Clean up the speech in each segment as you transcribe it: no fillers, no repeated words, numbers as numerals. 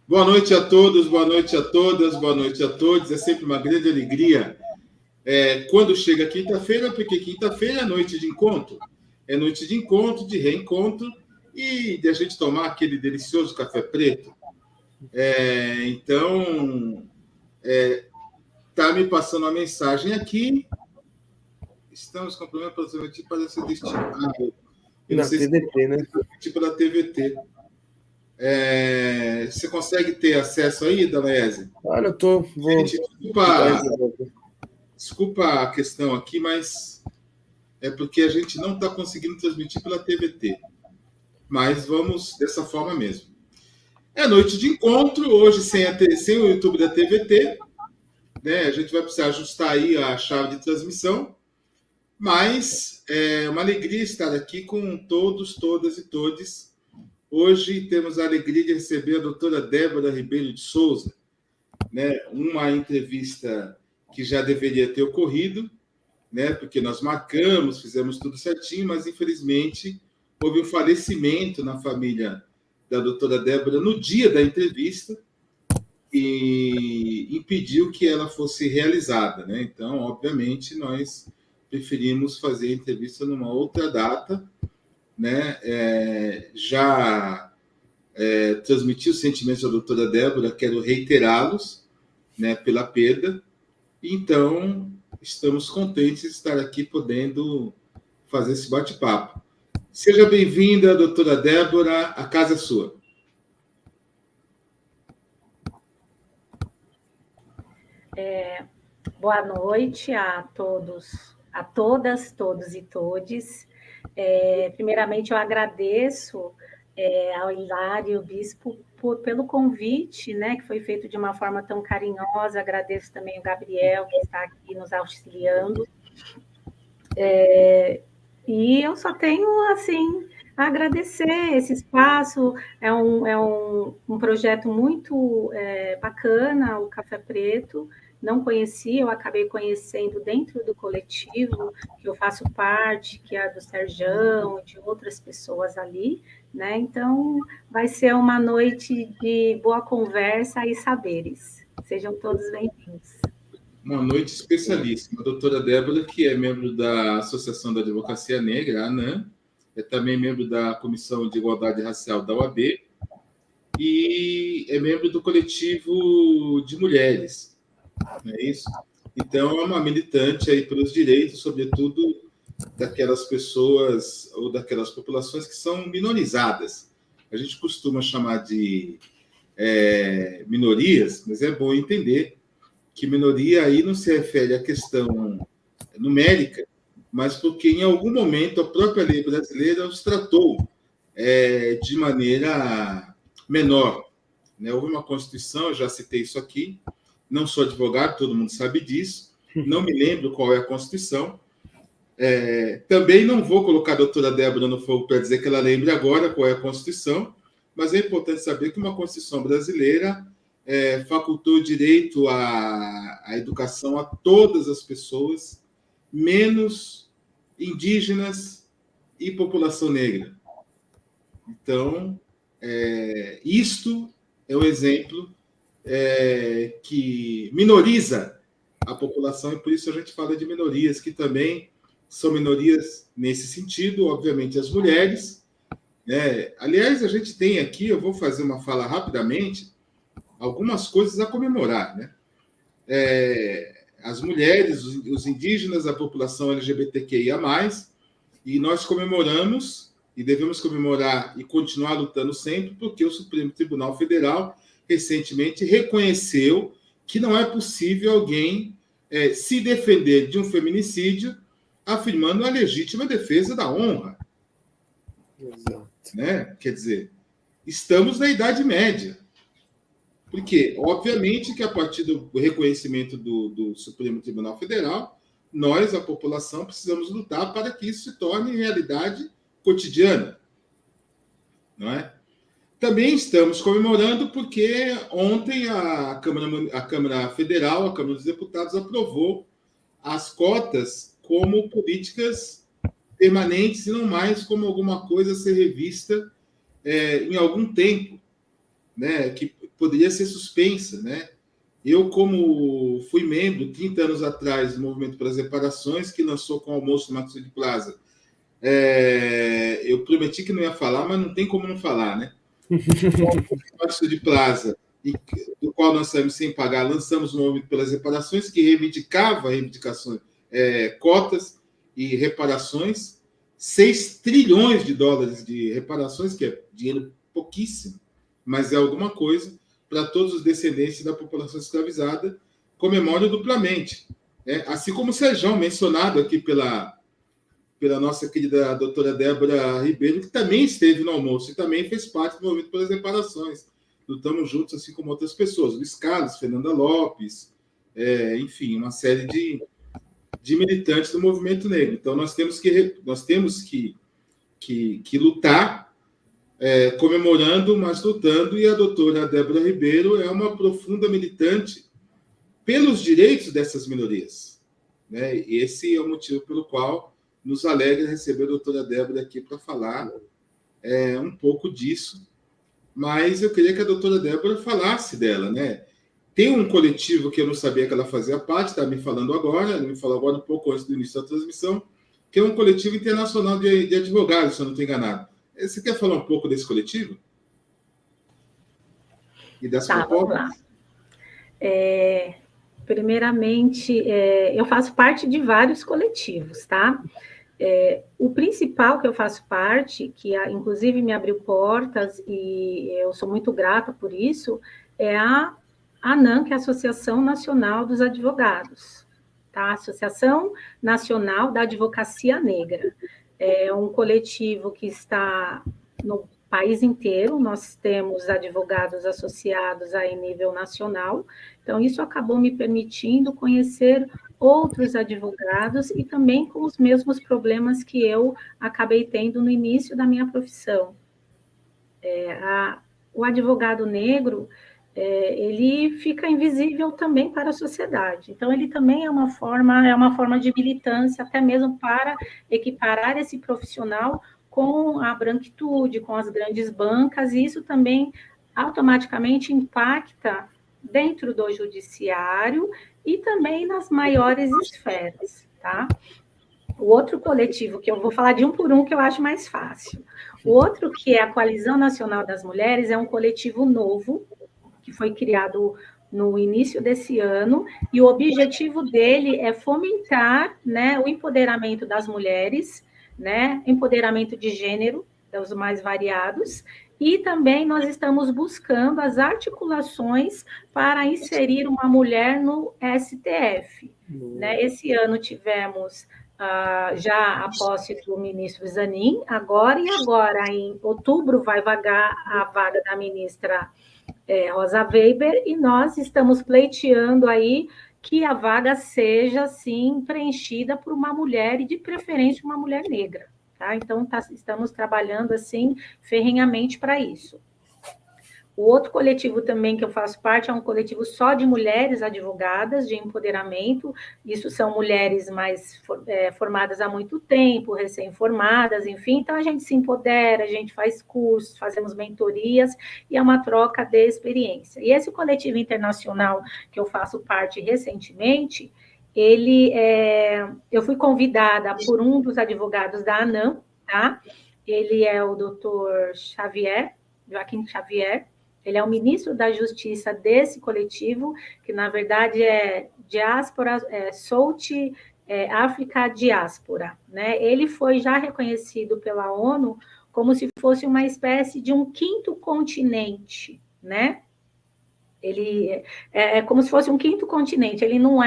Boa noite a todos, boa noite a todas, boa noite a todos. É sempre uma grande alegria quando chega quinta-feira, porque quinta-feira é noite de encontro. É noite de encontro, de reencontro e de a gente tomar aquele delicioso café preto. Então, está me passando uma mensagem aqui. Estamos com problema para ser destinado. Eu não sei TVT, né? Tipo da TVT. Você consegue ter acesso aí, Dalaese? Olha, eu tô. Gente, desculpa a questão aqui, mas é porque a gente não está conseguindo transmitir pela TVT. Mas vamos dessa forma mesmo. É noite de encontro, hoje sem o YouTube da TVT. Né? A gente vai precisar ajustar aí a chave de transmissão. Mas é uma alegria estar aqui com todos, todas e todes. Hoje temos a alegria de receber a doutora Débora Ribeiro de Souza, né? Uma entrevista que já deveria ter ocorrido, né? Porque nós marcamos, fizemos tudo certinho, mas infelizmente houve um falecimento na família da doutora Débora no dia da entrevista e impediu que ela fosse realizada, né? Então, obviamente, nós preferimos fazer a entrevista numa outra data, né? Já transmiti os sentimentos da doutora Débora, quero reiterá-los, né, pela perda. Então, estamos contentes de estar aqui podendo fazer esse bate-papo. Seja bem-vinda, doutora Débora, a casa é sua. Boa noite a todos, a todas, todos e todes. Primeiramente, eu agradeço ao Hilário Bispo pelo convite, né, que foi feito de uma forma tão carinhosa. Agradeço também o Gabriel, que está aqui nos auxiliando. E eu só tenho, assim, a agradecer esse espaço. É um projeto muito bacana, o Café Preto. Não conhecia, eu acabei conhecendo dentro do coletivo, que eu faço parte, que é do Serjão, de outras pessoas ali, né? Então, vai ser uma noite de boa conversa e saberes. Sejam todos bem-vindos. Uma noite especialíssima. A doutora Débora, que é membro da Associação da Advocacia Negra, a ANAM, é também membro da Comissão de Igualdade Racial da OAB e é membro do coletivo de mulheres, não é isso? Então, é uma militante aí pelos direitos, sobretudo daquelas pessoas ou daquelas populações que são minorizadas. A gente costuma chamar de minorias, mas é bom entender que minoria aí não se refere à questão numérica, mas porque em algum momento a própria lei brasileira os tratou de maneira menor. Né? Houve uma Constituição, eu já citei isso aqui, não sou advogado, todo mundo sabe disso, não me lembro qual é a Constituição. Também não vou colocar a doutora Débora no fogo para dizer que ela lembre agora qual é a Constituição, mas é importante saber que uma Constituição brasileira facultou o direito à educação a todas as pessoas, menos indígenas e população negra. Então, isto é um exemplo que minoriza a população, e por isso a gente fala de minorias, que também são minorias nesse sentido, obviamente as mulheres. Aliás, a gente tem aqui, eu vou fazer uma fala rapidamente, algumas coisas a comemorar, né? As mulheres, os indígenas, a população LGBTQIA+, e nós comemoramos, e devemos comemorar e continuar lutando sempre, porque o Supremo Tribunal Federal recentemente reconheceu que não é possível alguém se defender de um feminicídio afirmando a legítima defesa da honra. Exato. Né? Quer dizer, estamos na Idade Média. Porque, obviamente, que a partir do reconhecimento do Supremo Tribunal Federal, nós, a população, precisamos lutar para que isso se torne realidade cotidiana. Não é? Também estamos comemorando porque ontem a Câmara Federal, a Câmara dos Deputados, aprovou as cotas como políticas permanentes e não mais como alguma coisa a ser revista em algum tempo. Né? Que poderia ser suspensa, né? Eu, como fui membro 30 anos atrás do Movimento pelas Reparações, que lançou com o almoço no Maxud Plaza, eu prometi que não ia falar, mas não tem como não falar, né? O Maxud Plaza, do qual nós saímos sem pagar, lançamos o Movimento pelas Reparações, que reivindicava cotas e reparações, 6 trilhões de dólares de reparações, que é dinheiro pouquíssimo, mas é alguma coisa, para todos os descendentes da população escravizada, comemora duplamente. Assim como o Sérgio, mencionado aqui pela nossa querida doutora Débora Ribeiro, que também esteve no almoço e também fez parte do Movimento pelas Reparações. Lutamos juntos, assim como outras pessoas. Luiz Carlos, Fernanda Lopes, enfim, uma série de militantes do movimento negro. Então, nós temos que lutar, comemorando, mas lutando, e a doutora Débora Ribeiro é uma profunda militante pelos direitos dessas minorias, né? E esse é o motivo pelo qual nos alegra receber a doutora Débora aqui para falar um pouco disso, mas eu queria que a doutora Débora falasse dela, né? Tem um coletivo que eu não sabia que ela fazia parte, está me falando agora, ela me falou agora um pouco antes do início da transmissão, que é um coletivo internacional de advogados, se eu não estou enganado. Você quer falar um pouco desse coletivo? E das propostas? Vamos lá. Primeiramente, eu faço parte de vários coletivos, tá? O principal que eu faço parte, que inclusive me abriu portas, e eu sou muito grata por isso, é a ANAM, que é a Associação Nacional dos Advogados, tá? Associação Nacional da Advocacia Negra. É um coletivo que está no país inteiro, nós temos advogados associados a nível nacional, então isso acabou me permitindo conhecer outros advogados e também com os mesmos problemas que eu acabei tendo no início da minha profissão. O advogado negro, ele fica invisível também para a sociedade. Então, ele também é uma forma de militância, até mesmo para equiparar esse profissional com a branquitude, com as grandes bancas, e isso também automaticamente impacta dentro do judiciário e também nas maiores esferas, tá? O outro coletivo, que eu vou falar de um por um, que eu acho mais fácil. O outro, que é a Coalizão Nacional das Mulheres, é um coletivo novo, que foi criado no início desse ano, e o objetivo dele é fomentar, né, o empoderamento das mulheres, né, empoderamento de gênero, dos mais variados, e também nós estamos buscando as articulações para inserir uma mulher no STF. Né? Esse ano tivemos já a posse do ministro Zanin, agora em outubro vai vagar a vaga da ministra Rosa Weber, e nós estamos pleiteando aí que a vaga seja, sim, preenchida por uma mulher, e de preferência uma mulher negra. Tá? Então, estamos trabalhando, assim, ferrenhamente para isso. O outro coletivo também que eu faço parte é um coletivo só de mulheres advogadas de empoderamento. Isso são mulheres mais formadas há muito tempo, recém-formadas, enfim. Então, a gente se empodera, a gente faz cursos, fazemos mentorias, e é uma troca de experiência. E esse coletivo internacional que eu faço parte recentemente, eu fui convidada por um dos advogados da ANAM, tá? Ele é o doutor Joaquim Xavier. Ele é o ministro da Justiça desse coletivo, que, na verdade, é South Africa Diáspora. Né? Ele foi já reconhecido pela ONU como se fosse uma espécie de um quinto continente, né? Ele é como se fosse um quinto continente, ele não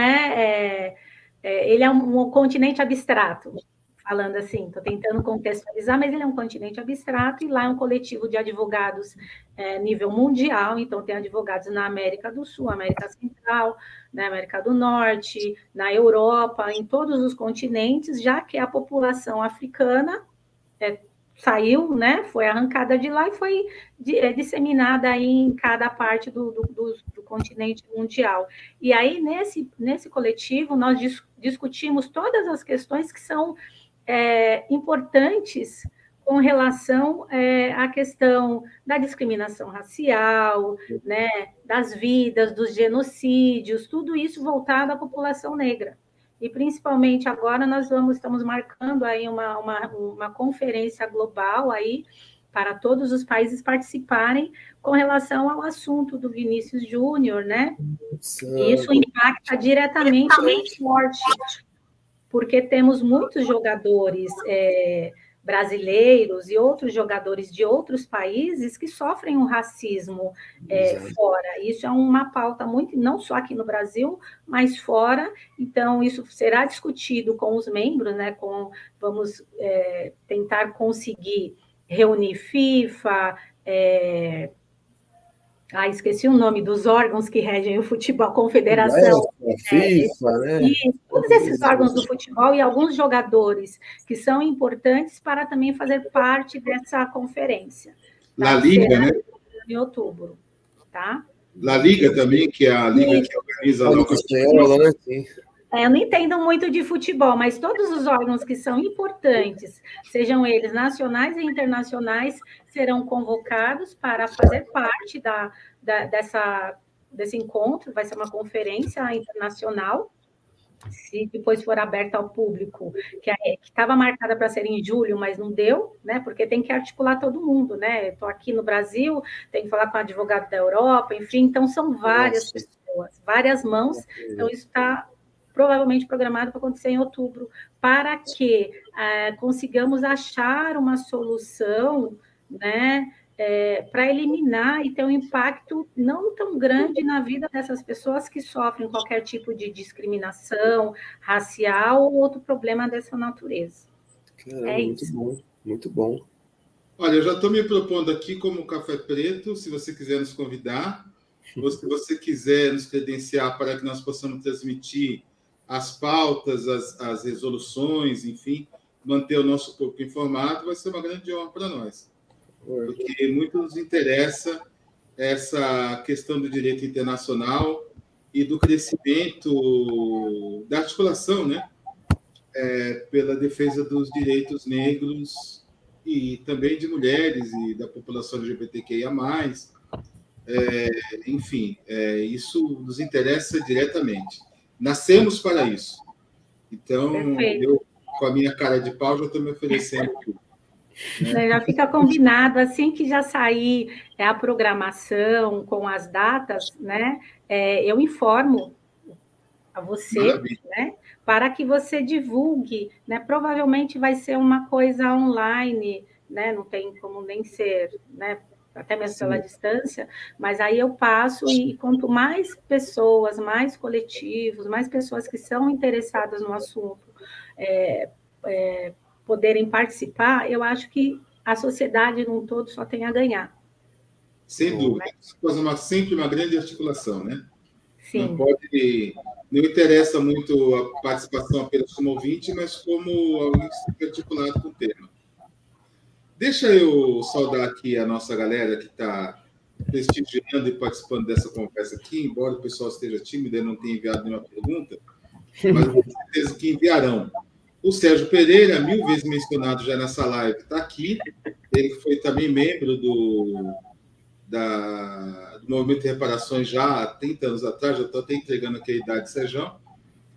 ele é um continente abstrato, falando assim, estou tentando contextualizar, mas ele é um continente abstrato, e lá é um coletivo de advogados nível mundial, então tem advogados na América do Sul, América Central, na América do Norte, na Europa, em todos os continentes, já que a população africana saiu, né, foi arrancada de lá e foi disseminada aí em cada parte do continente mundial. E aí, nesse coletivo, nós discutimos todas as questões que são importantes com relação à questão da discriminação racial, né, das vidas, dos genocídios, tudo isso voltado à população negra. E, principalmente, agora nós estamos marcando aí uma conferência global aí, para todos os países participarem com relação ao assunto do Vinícius Júnior, né? E isso impacta diretamente no esporte, porque temos muitos jogadores brasileiros e outros jogadores de outros países que sofrem o racismo fora. Isso é uma pauta muito, não só aqui no Brasil, mas fora. Então, isso será discutido com os membros, né? Vamos tentar conseguir reunir FIFA, esqueci o nome dos órgãos que regem o futebol, confederação. FIFA, né? E todos esses órgãos do futebol e alguns jogadores que são importantes para também fazer parte dessa conferência. La Liga, né? Em outubro, tá? La Liga também, que é a liga que organiza a Liga Espanhola, né? Sim. Eu não entendo muito de futebol, mas todos os órgãos que são importantes, sejam eles nacionais e internacionais, serão convocados para fazer parte desse encontro. Vai ser uma conferência internacional, se depois for aberta ao público, que estava marcada para ser em julho, mas não deu, né? Porque tem que articular todo mundo, né? Estou aqui no Brasil, tenho que falar com o advogado da Europa, enfim, então são várias pessoas, várias mãos, então isso está provavelmente programado para acontecer em outubro, para que consigamos achar uma solução, né, para eliminar e ter um impacto não tão grande na vida dessas pessoas que sofrem qualquer tipo de discriminação racial ou outro problema dessa natureza. Caramba, muito bom, muito bom. Olha, eu já estou me propondo aqui como Café Preto, se você quiser nos convidar, ou se você quiser nos credenciar para que nós possamos transmitir as pautas, as resoluções, enfim, manter o nosso público informado, vai ser uma grande honra para nós. Porque muito nos interessa essa questão do direito internacional e do crescimento da articulação, né? Pela defesa dos direitos negros e também de mulheres e da população LGBTQIA+. Enfim, isso nos interessa diretamente. Nascemos para isso. Então, eu, com a minha cara de pau, já estou me oferecendo tudo. Né? Já fica combinado, assim que já sair a programação com as datas, né? Eu informo a você, né? Para que você divulgue, né? Provavelmente vai ser uma coisa online, né? Não tem como nem ser, né? Até mesmo pela distância, mas aí eu passo e quanto mais pessoas, mais coletivos, mais pessoas que são interessadas no assunto poderem participar, eu acho que a sociedade num todo só tem a ganhar. Sem dúvida. Isso faz sempre uma grande articulação, né? Sim. Não interessa muito a participação apenas como ouvinte, mas como alguém que articulado com o tema. Deixa eu saudar aqui a nossa galera que está prestigiando e participando dessa conversa aqui, embora o pessoal esteja tímido e não tenha enviado nenhuma pergunta, mas com certeza que enviarão. O Sérgio Pereira, 1000 vezes mencionado já nessa live, está aqui. Ele foi também membro do Movimento de Reparações já há 30 anos atrás, já estou até entregando aqui a idade, Sérgio.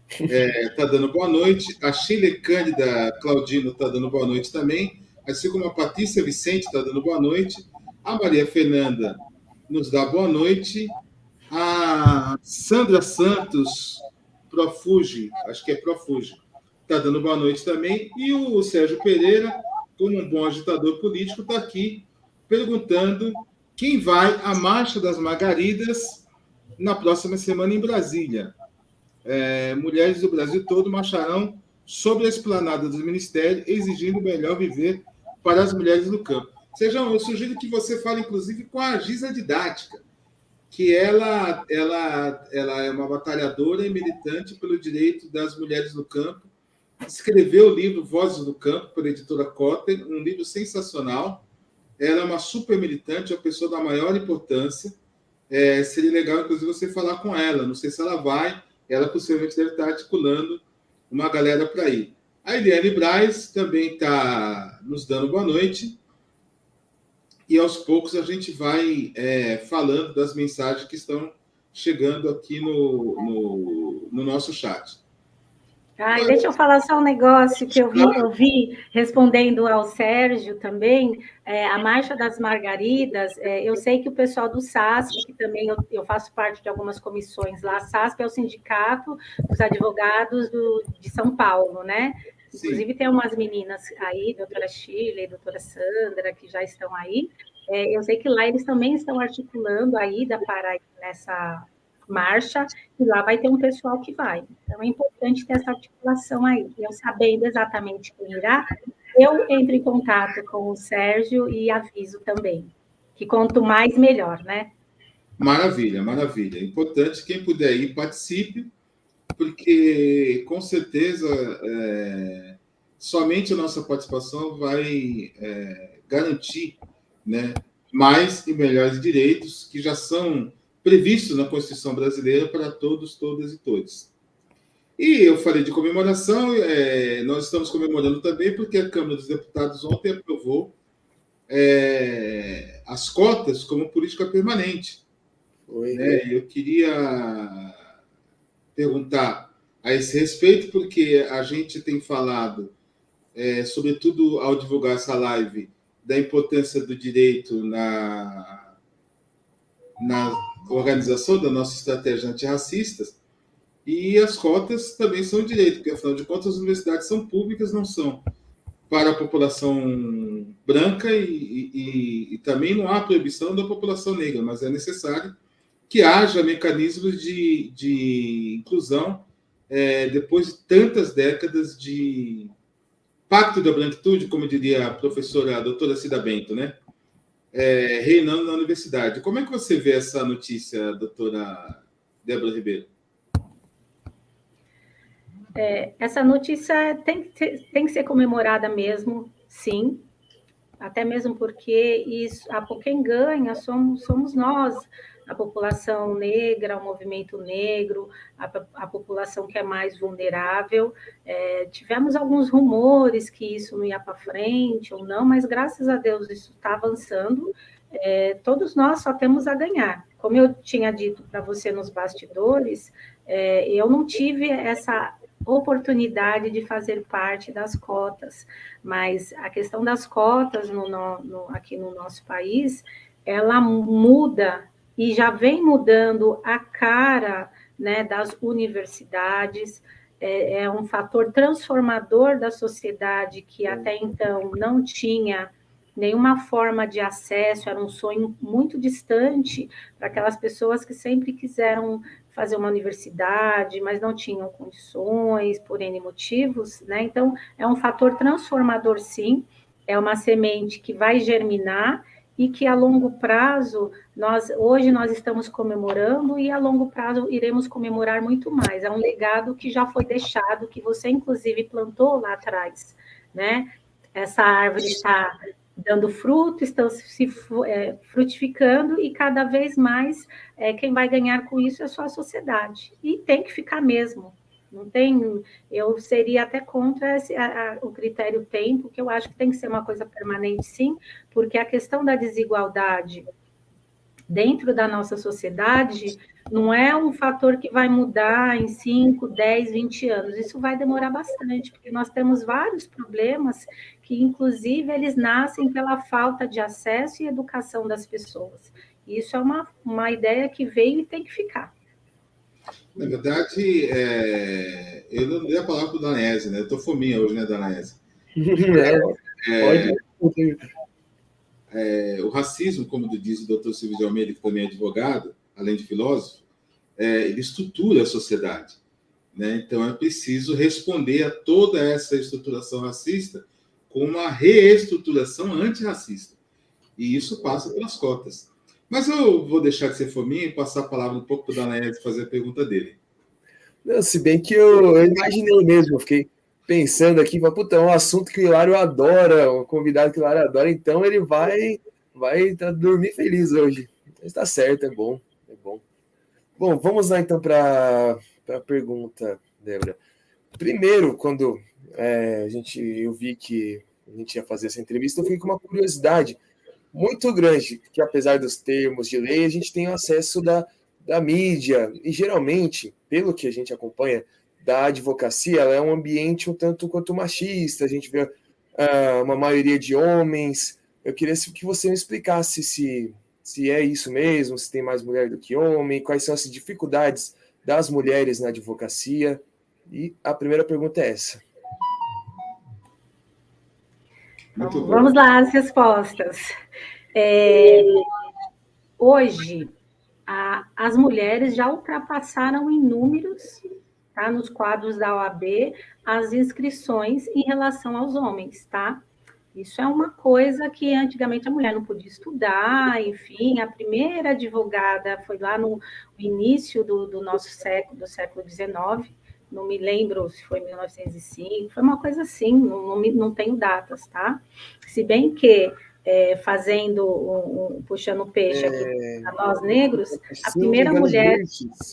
Está dando boa noite. A Sheila Cândida Claudino está dando boa noite também. Assim como a Patrícia Vicente está dando boa noite. A Maria Fernanda nos dá boa noite. A Sandra Santos Profuge, acho que é Profuge, está dando boa noite também. E o Sérgio Pereira, como um bom agitador político, está aqui perguntando quem vai à Marcha das Margaridas na próxima semana em Brasília. Mulheres do Brasil todo marcharão sobre a esplanada do Ministério, exigindo o melhor viver para as mulheres do campo. Sejam, eu sugiro que você fale, inclusive, com a Giza Didática, que ela é uma batalhadora e militante pelo direito das mulheres do campo. Escreveu o livro Vozes do Campo, pela editora Cotter, um livro sensacional. Ela é uma super militante, uma pessoa da maior importância. Seria legal, inclusive, você falar com ela. Não sei se ela vai. Ela possivelmente deve estar articulando uma galera para ir. A Eliane Braz também está nos dando boa noite. E aos poucos a gente vai falando das mensagens que estão chegando aqui no nosso chat. Ai, deixa eu falar só um negócio que eu vi respondendo ao Sérgio também, a Marcha das Margaridas, eu sei que o pessoal do SASP, que também eu faço parte de algumas comissões lá, SASP é o Sindicato dos Advogados de São Paulo, né? Inclusive tem umas meninas aí, doutora Shirley, doutora Sandra, que já estão aí. Eu sei que lá eles também estão articulando a ida para nessa marcha, e lá vai ter um pessoal que vai. Então, é importante ter essa articulação aí. Eu sabendo exatamente quem irá, eu entro em contato com o Sérgio e aviso também, que quanto mais, melhor, né? Maravilha, maravilha. É importante, quem puder ir, participe, porque, com certeza, somente a nossa participação vai garantir, né, mais e melhores direitos que já são previstos na Constituição brasileira para todos, todas e todos. E eu falei de comemoração, nós estamos comemorando também porque a Câmara dos Deputados ontem aprovou as cotas como política permanente. Né? Eu queria perguntar a esse respeito, porque a gente tem falado, sobretudo ao divulgar essa live, da importância do direito na organização da nossa estratégia antirracista, e as cotas também são direito, porque, afinal de contas, as universidades são públicas, não são para a população branca e também não há proibição da população negra, mas é necessário que haja mecanismos de inclusão depois de tantas décadas de pacto da branquitude, como diria a professora a doutora Cida Bento, né? Reinando na universidade. Como é que você vê essa notícia, doutora Débora Ribeiro? Essa notícia tem que ser comemorada mesmo, sim, até mesmo porque quem ganha somos nós, a população negra, o movimento negro, a população que é mais vulnerável. Tivemos alguns rumores que isso não ia para frente ou não, mas graças a Deus isso está avançando. Todos nós só temos a ganhar. Como eu tinha dito para você nos bastidores, eu não tive essa oportunidade de fazer parte das cotas, mas a questão das cotas aqui no nosso país, ela muda e já vem mudando a cara, né, das universidades, é um fator transformador da sociedade que até então não tinha nenhuma forma de acesso, era um sonho muito distante para aquelas pessoas que sempre quiseram fazer uma universidade, mas não tinham condições, por N motivos, né? Então, é um fator transformador, sim, é uma semente que vai germinar e que a longo prazo, hoje nós estamos comemorando e a longo prazo iremos comemorar muito mais. É um legado que já foi deixado, que você, inclusive, plantou lá atrás, né? Essa árvore está dando fruto, estão se frutificando e cada vez mais quem vai ganhar com isso é só a sociedade. E tem que ficar mesmo. Não tem, eu seria até contra o critério tempo, que eu acho que tem que ser uma coisa permanente, sim, porque a questão da desigualdade dentro da nossa sociedade não é um fator que vai mudar em 5, 10, 20 anos. Isso vai demorar bastante, porque nós temos vários problemas que, inclusive, eles nascem pela falta de acesso e educação das pessoas. E isso é uma ideia que veio e tem que ficar. Na verdade, eu não dei a palavra para o Danese, né? Eu estou fominha hoje, né, Danese? Pode. O racismo, como diz o doutor Silvio de Almeida, que também é advogado, além de filósofo, ele estrutura a sociedade. Né? Então, é preciso responder a toda essa estruturação racista com uma reestruturação antirracista. E isso passa pelas cotas. Mas eu vou deixar de ser fominha e passar a palavra um pouco para o Danaes fazer a pergunta dele. Não, se bem que eu imaginei mesmo, eu fiquei pensando aqui, puta, é um assunto que o Hilário adora, um convidado que o Hilário adora, então ele vai dormir feliz hoje. Mas tá certo, é bom. Bom, vamos lá então para a pergunta, Débora. Primeiro, quando eu vi que a gente ia fazer essa entrevista, eu fiquei com uma curiosidade muito grande, que apesar dos termos de lei, a gente tem acesso da mídia, e geralmente, pelo que a gente acompanha, da advocacia, ela é um ambiente um tanto quanto machista, a gente vê uma maioria de homens. Eu queria que você me explicasse se é isso mesmo, se tem mais mulher do que homem, quais são as dificuldades das mulheres na advocacia, e a primeira pergunta é essa. Vamos lá, as respostas. Hoje, as mulheres já ultrapassaram em números, tá, nos quadros da OAB, as inscrições em relação aos homens, tá? Isso é uma coisa que antigamente a mulher não podia estudar, enfim, a primeira advogada foi lá no início do nosso século, do século XIX, não me lembro se foi 1905, foi uma coisa assim, não tenho datas, tá? Se bem que, puxando o peixe aqui para nós negros, a primeira mulher...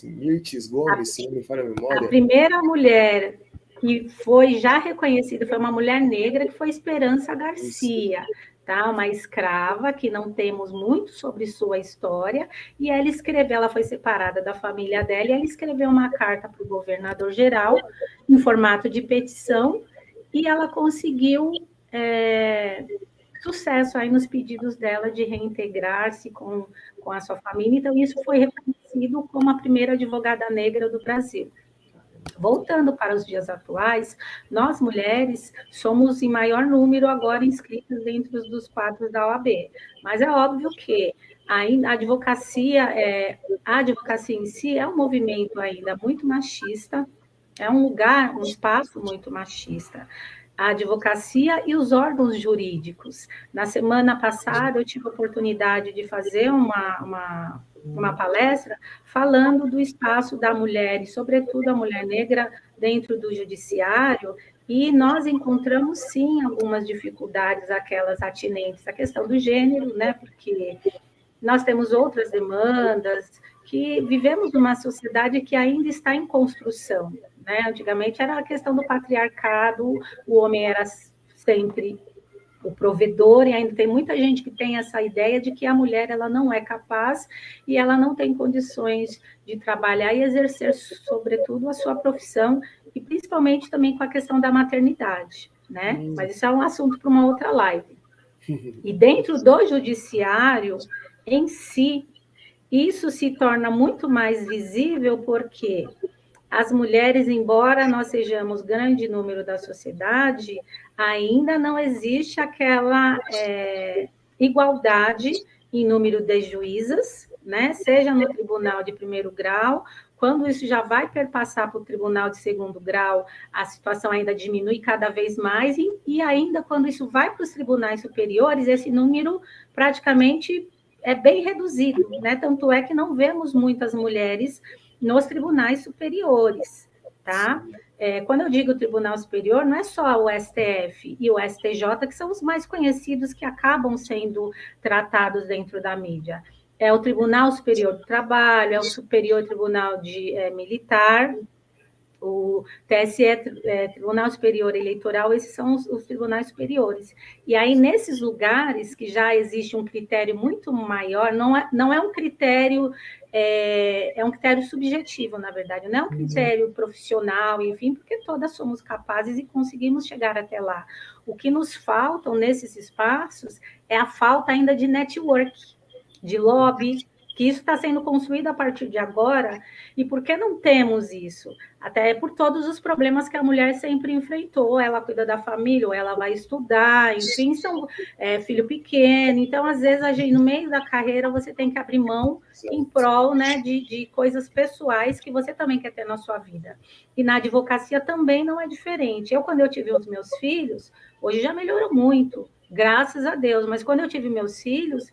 Mirtes Gomes, se não me falha a memória. A primeira mulher que foi já reconhecida foi uma mulher negra, que foi Esperança Garcia, tá? Uma escrava, que não temos muito sobre sua história, e ela foi separada da família dela, e ela escreveu uma carta para o governador geral, em formato de petição, e ela conseguiu sucesso aí nos pedidos dela de reintegrar-se com a sua família, então isso foi reconhecido como a primeira advogada negra do Brasil. Voltando para os dias atuais, nós mulheres somos em maior número agora inscritas dentro dos quadros da OAB, mas é óbvio que ainda a advocacia em si é um movimento ainda muito machista, é um espaço muito machista. A advocacia e os órgãos jurídicos. Na semana passada, eu tive a oportunidade de fazer uma palestra falando do espaço da mulher, e sobretudo a mulher negra, dentro do judiciário, e nós encontramos, sim, algumas dificuldades, aquelas atinentes à questão do gênero, né, porque nós temos outras demandas, que vivemos numa sociedade que ainda está em construção, né? Antigamente era a questão do patriarcado, o homem era sempre o provedor, e ainda tem muita gente que tem essa ideia de que a mulher ela não é capaz e ela não tem condições de trabalhar e exercer, sobretudo, a sua profissão, e principalmente também com a questão da maternidade, né? Mas isso é um assunto para uma outra live. E dentro do judiciário em si, isso se torna muito mais visível porque as mulheres, embora nós sejamos grande número da sociedade, ainda não existe aquela igualdade em número de juízas, né? Seja no tribunal de primeiro grau, quando isso já vai perpassar para o tribunal de segundo grau, a situação ainda diminui cada vez mais, e ainda quando isso vai para os tribunais superiores, esse número praticamente é bem reduzido, né? Tanto é que não vemos muitas mulheres nos tribunais superiores, tá? Quando eu digo Tribunal Superior, não é só o STF e o STJ, que são os mais conhecidos, que acabam sendo tratados dentro da mídia. É o Tribunal Superior do Trabalho, é o Superior Tribunal Militar, o TSE, Tribunal Superior Eleitoral, esses são os tribunais superiores. E aí, nesses lugares que já existe um critério muito maior, não é um critério, é um critério subjetivo, na verdade, não é um critério profissional, enfim, porque todas somos capazes e conseguimos chegar até lá. O que nos faltam nesses espaços é a falta ainda de network, de lobby, que isso está sendo construído a partir de agora. E por que não temos isso? Até por todos os problemas que a mulher sempre enfrentou. Ela cuida da família, ou ela vai estudar, enfim, são filho pequeno. Então, às vezes, no meio da carreira, você tem que abrir mão em prol, né, de coisas pessoais que você também quer ter na sua vida. E na advocacia também não é diferente. Quando eu tive os meus filhos, hoje já melhorou muito, graças a Deus. Mas quando eu tive meus filhos,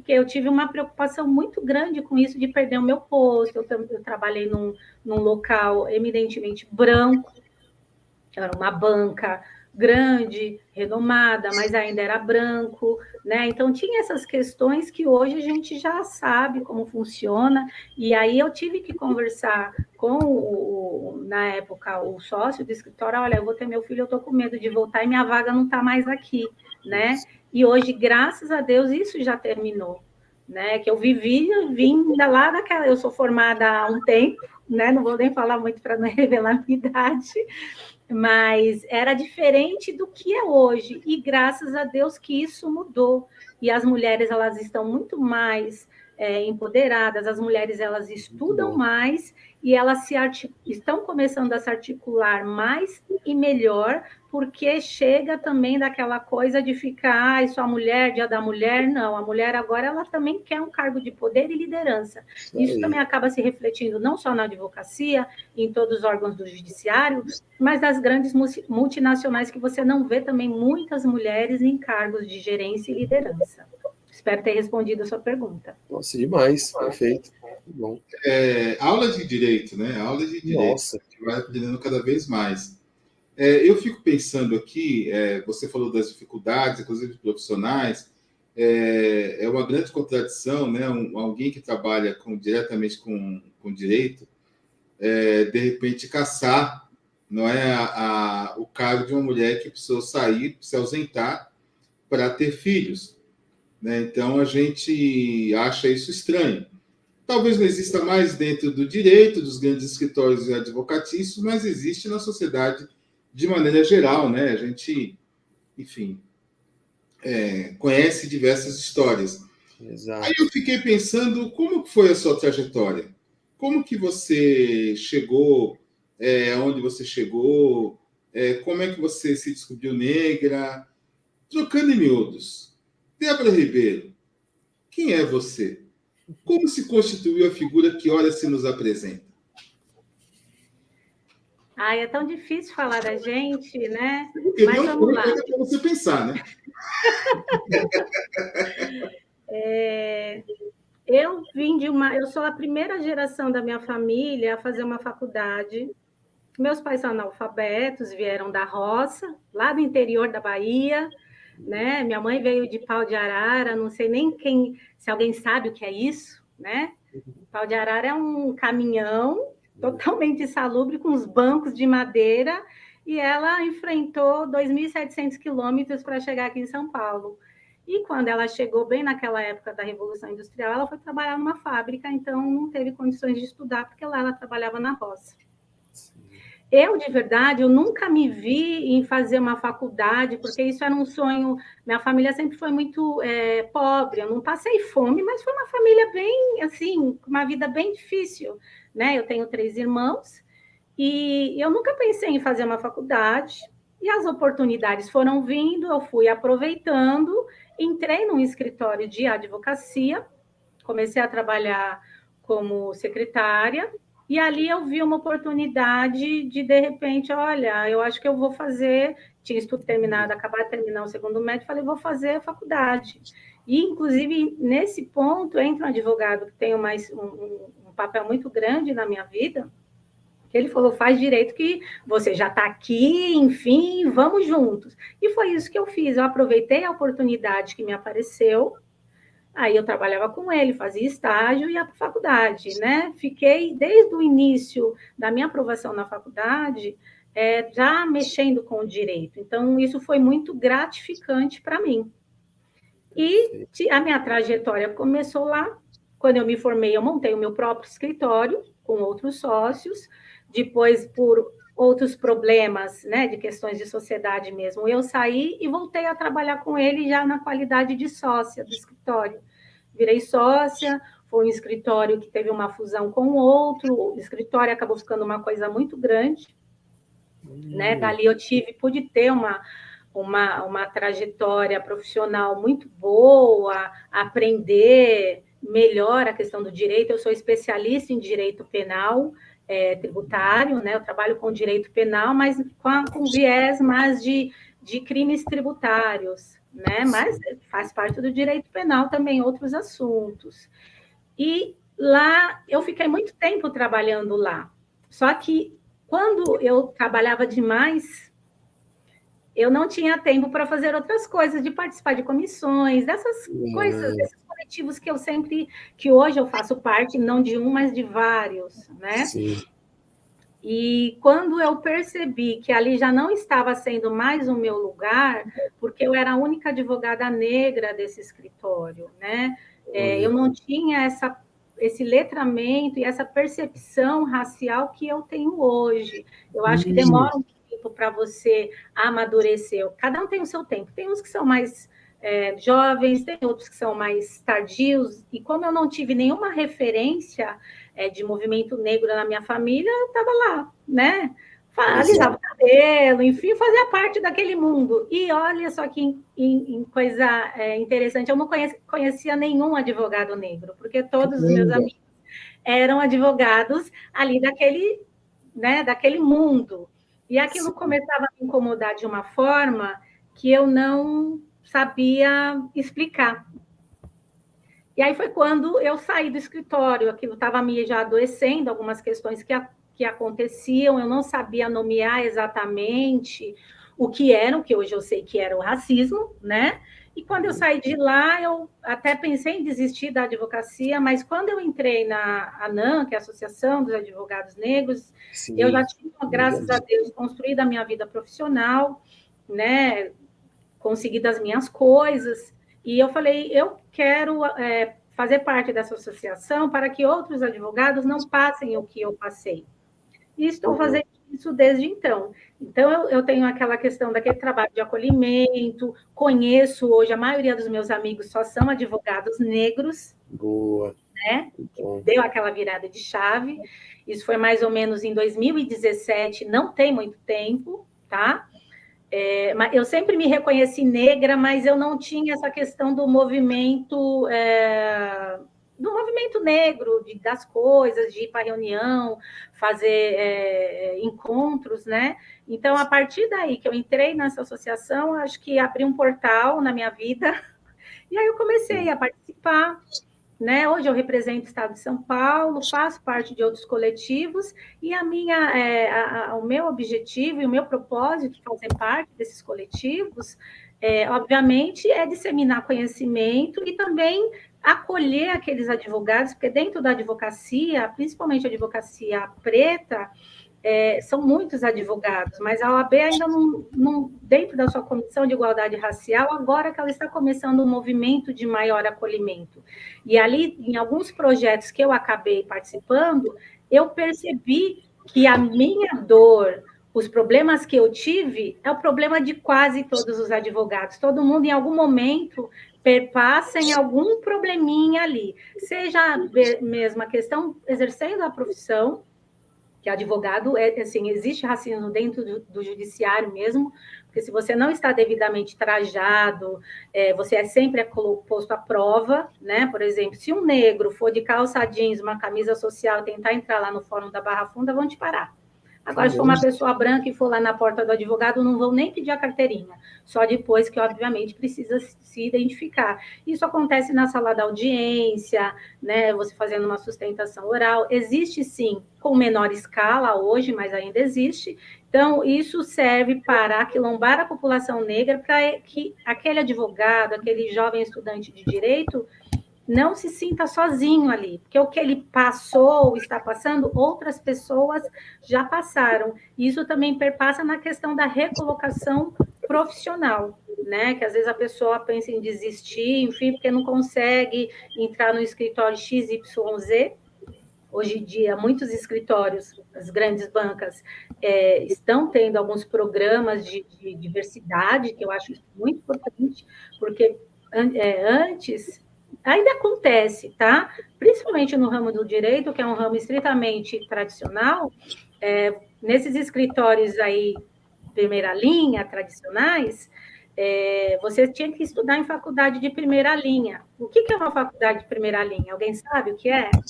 eu tive uma preocupação muito grande com isso, de perder o meu posto. Eu trabalhei num local eminentemente branco, era uma banca grande, renomada, mas ainda era branco, né? Então tinha essas questões que hoje a gente já sabe como funciona, e aí eu tive que conversar com na época, o sócio do escritório: olha, eu vou ter meu filho, eu estou com medo de voltar e minha vaga não está mais aqui, né? E hoje, graças a Deus, isso já terminou, né? Que eu vim lá daquela... Eu sou formada há um tempo, né? Não vou nem falar muito para não revelar a minha idade, mas era diferente do que é hoje, e graças a Deus que isso mudou, e as mulheres, elas estão muito mais empoderadas, as mulheres, elas estudam mais, e elas estão começando a se articular mais e melhor, porque chega também daquela coisa de ficar, só mulher, dia da mulher. Não, a mulher agora, ela também quer um cargo de poder e liderança. Isso também acaba se refletindo não só na advocacia, em todos os órgãos do judiciário, mas das grandes multinacionais, que você não vê também muitas mulheres em cargos de gerência e liderança. Espero ter respondido a sua pergunta. Nossa, demais, perfeito. Bom. Aula de direito, né? Aula de direito. Nossa. Que vai aprendendo cada vez mais. Eu fico pensando aqui, você falou das dificuldades, inclusive profissionais, é uma grande contradição, né? Alguém que trabalha diretamente com direito, de repente caçar, não é, o cargo de uma mulher que precisou sair, se ausentar para ter filhos, né? Então a gente acha isso estranho. Talvez não exista mais dentro do direito, dos grandes escritórios advocatícios, mas existe na sociedade de maneira geral, né? A gente, enfim, conhece diversas histórias. Exato. Aí eu fiquei pensando, como foi a sua trajetória? Como que você chegou onde você chegou? Como é que você se descobriu negra? Trocando em miúdos. Débora Ribeiro, quem é você? Como se constituiu a figura que ora se nos apresenta? É tão difícil falar da gente, né? Porque mas Deus vamos lá. Para você pensar, né? Eu sou a primeira geração da minha família a fazer uma faculdade. Meus pais são analfabetos, vieram da roça, lá do interior da Bahia, né? Minha mãe veio de Pau de Arara, não sei nem se alguém sabe o que é isso, né? Pau de Arara é um caminhão totalmente insalubre, com os bancos de madeira, e ela enfrentou 2.700 quilômetros para chegar aqui em São Paulo. E quando ela chegou, bem naquela época da Revolução Industrial, ela foi trabalhar numa fábrica, então não teve condições de estudar, porque lá ela trabalhava na roça. Eu, de verdade, eu nunca me vi em fazer uma faculdade, porque isso era um sonho. Minha família sempre foi muito pobre, eu não passei fome, mas foi uma família bem, assim, uma vida bem difícil, né? Eu tenho 3 irmãos, e eu nunca pensei em fazer uma faculdade, e as oportunidades foram vindo, eu fui aproveitando, entrei num escritório de advocacia, comecei a trabalhar como secretária, e ali eu vi uma oportunidade de repente, olha, eu acho que eu vou fazer, tinha estudo terminado, acabado de terminar o segundo médio, falei, vou fazer a faculdade. E, inclusive, nesse ponto, entra um advogado que tem um papel muito grande na minha vida, que ele falou, faz direito que você já está aqui, enfim, vamos juntos. E foi isso que eu fiz, eu aproveitei a oportunidade que me apareceu. Aí eu trabalhava com ele, fazia estágio e ia para a faculdade, né? Fiquei desde o início da minha aprovação na faculdade, já mexendo com o direito. Então, isso foi muito gratificante para mim. E a minha trajetória começou lá. Quando eu me formei, eu montei o meu próprio escritório com outros sócios. Depois, por outros problemas, né, de questões de sociedade mesmo, eu saí e voltei a trabalhar com ele já na qualidade de sócia do escritório. Virei sócia, foi um escritório que teve uma fusão com o outro, o escritório acabou ficando uma coisa muito grande, né? Dali eu pude ter uma trajetória profissional muito boa, aprender melhor a questão do direito. Eu sou especialista em direito penal, tributário, né? Eu trabalho com direito penal, mas com viés mais de crimes tributários, né? Mas faz parte do direito penal também outros assuntos. E lá eu fiquei muito tempo trabalhando lá. Só que quando eu trabalhava demais, eu não tinha tempo para fazer outras coisas, de participar de comissões, dessas coisas, desses coletivos que hoje eu faço parte, não de um, mas de vários, né? Sim. E quando eu percebi que ali já não estava sendo mais o meu lugar, porque eu era a única advogada negra desse escritório, né? Eu não tinha esse letramento e essa percepção racial que eu tenho hoje. Eu acho que demora um tempo para você amadurecer. Cada um tem o seu tempo. Tem uns que são mais jovens, tem outros que são mais tardios. E como eu não tive nenhuma referência de movimento negro na minha família, eu estava lá, né? Alisava o cabelo, enfim, fazia parte daquele mundo. E olha só que coisa interessante, eu não conhecia nenhum advogado negro, porque todos os meus amigos eram advogados ali daquele mundo. E aquilo começava a me incomodar de uma forma que eu não sabia explicar. E aí foi quando eu saí do escritório, aquilo estava me já adoecendo, algumas questões que aconteciam, eu não sabia nomear exatamente o que hoje eu sei que era o racismo, né? E quando eu saí de lá, eu até pensei em desistir da advocacia, mas quando eu entrei na ANAM, que é a Associação dos Advogados Negros, sim, eu já tinha, graças a Deus, construído a minha vida profissional, né? Conseguido as minhas coisas, e eu falei, eu quero fazer parte dessa associação para que outros advogados não passem o que eu passei. E estou fazendo isso desde então. Então, eu tenho aquela questão daquele trabalho de acolhimento, conheço hoje, a maioria dos meus amigos só são advogados negros. Boa. Né? Deu aquela virada de chave. Isso foi mais ou menos em 2017, não tem muito tempo, tá? Eu sempre me reconheci negra, mas eu não tinha essa questão do movimento negro, das coisas, de ir para reunião, fazer encontros, né? Então, a partir daí que eu entrei nessa associação, acho que abri um portal na minha vida, e aí eu comecei a participar. Né? Hoje eu represento o Estado de São Paulo, faço parte de outros coletivos, e o meu objetivo e o meu propósito de fazer parte desses coletivos, obviamente, é disseminar conhecimento e também acolher aqueles advogados, porque dentro da advocacia, principalmente a advocacia preta, são muitos advogados, mas a OAB ainda não, dentro da sua comissão de igualdade racial, agora que ela está começando um movimento de maior acolhimento. E ali, em alguns projetos que eu acabei participando, eu percebi que a minha dor, os problemas que eu tive, é o problema de quase todos os advogados. Todo mundo, em algum momento, perpassa em algum probleminha ali. Seja mesmo a questão exercendo a profissão, que advogado, assim, existe racismo dentro do judiciário mesmo, porque se você não está devidamente trajado, você é sempre posto à prova, né? Por exemplo, se um negro for de calça jeans, uma camisa social, tentar entrar lá no Fórum da Barra Funda, vão te parar. Agora, se for uma pessoa branca e for lá na porta do advogado, não vão nem pedir a carteirinha, só depois que, obviamente, precisa se identificar. Isso acontece na sala da audiência, né? Você fazendo uma sustentação oral. Existe, sim, com menor escala hoje, mas ainda existe. Então, isso serve para aquilombar a população negra, para que aquele advogado, aquele jovem estudante de direito, não se sinta sozinho ali, porque o que ele passou, está passando, outras pessoas já passaram. Isso também perpassa na questão da recolocação profissional, né? Que às vezes a pessoa pensa em desistir, enfim, porque não consegue entrar no escritório XYZ. Hoje em dia, muitos escritórios, as grandes bancas, estão tendo alguns programas de diversidade, que eu acho muito importante, porque antes... Ainda acontece, tá? Principalmente no ramo do direito, que é um ramo estritamente tradicional, nesses escritórios aí, primeira linha, tradicionais, você tinha que estudar em faculdade de primeira linha. O que é uma faculdade de primeira linha? Alguém sabe o que é? Vou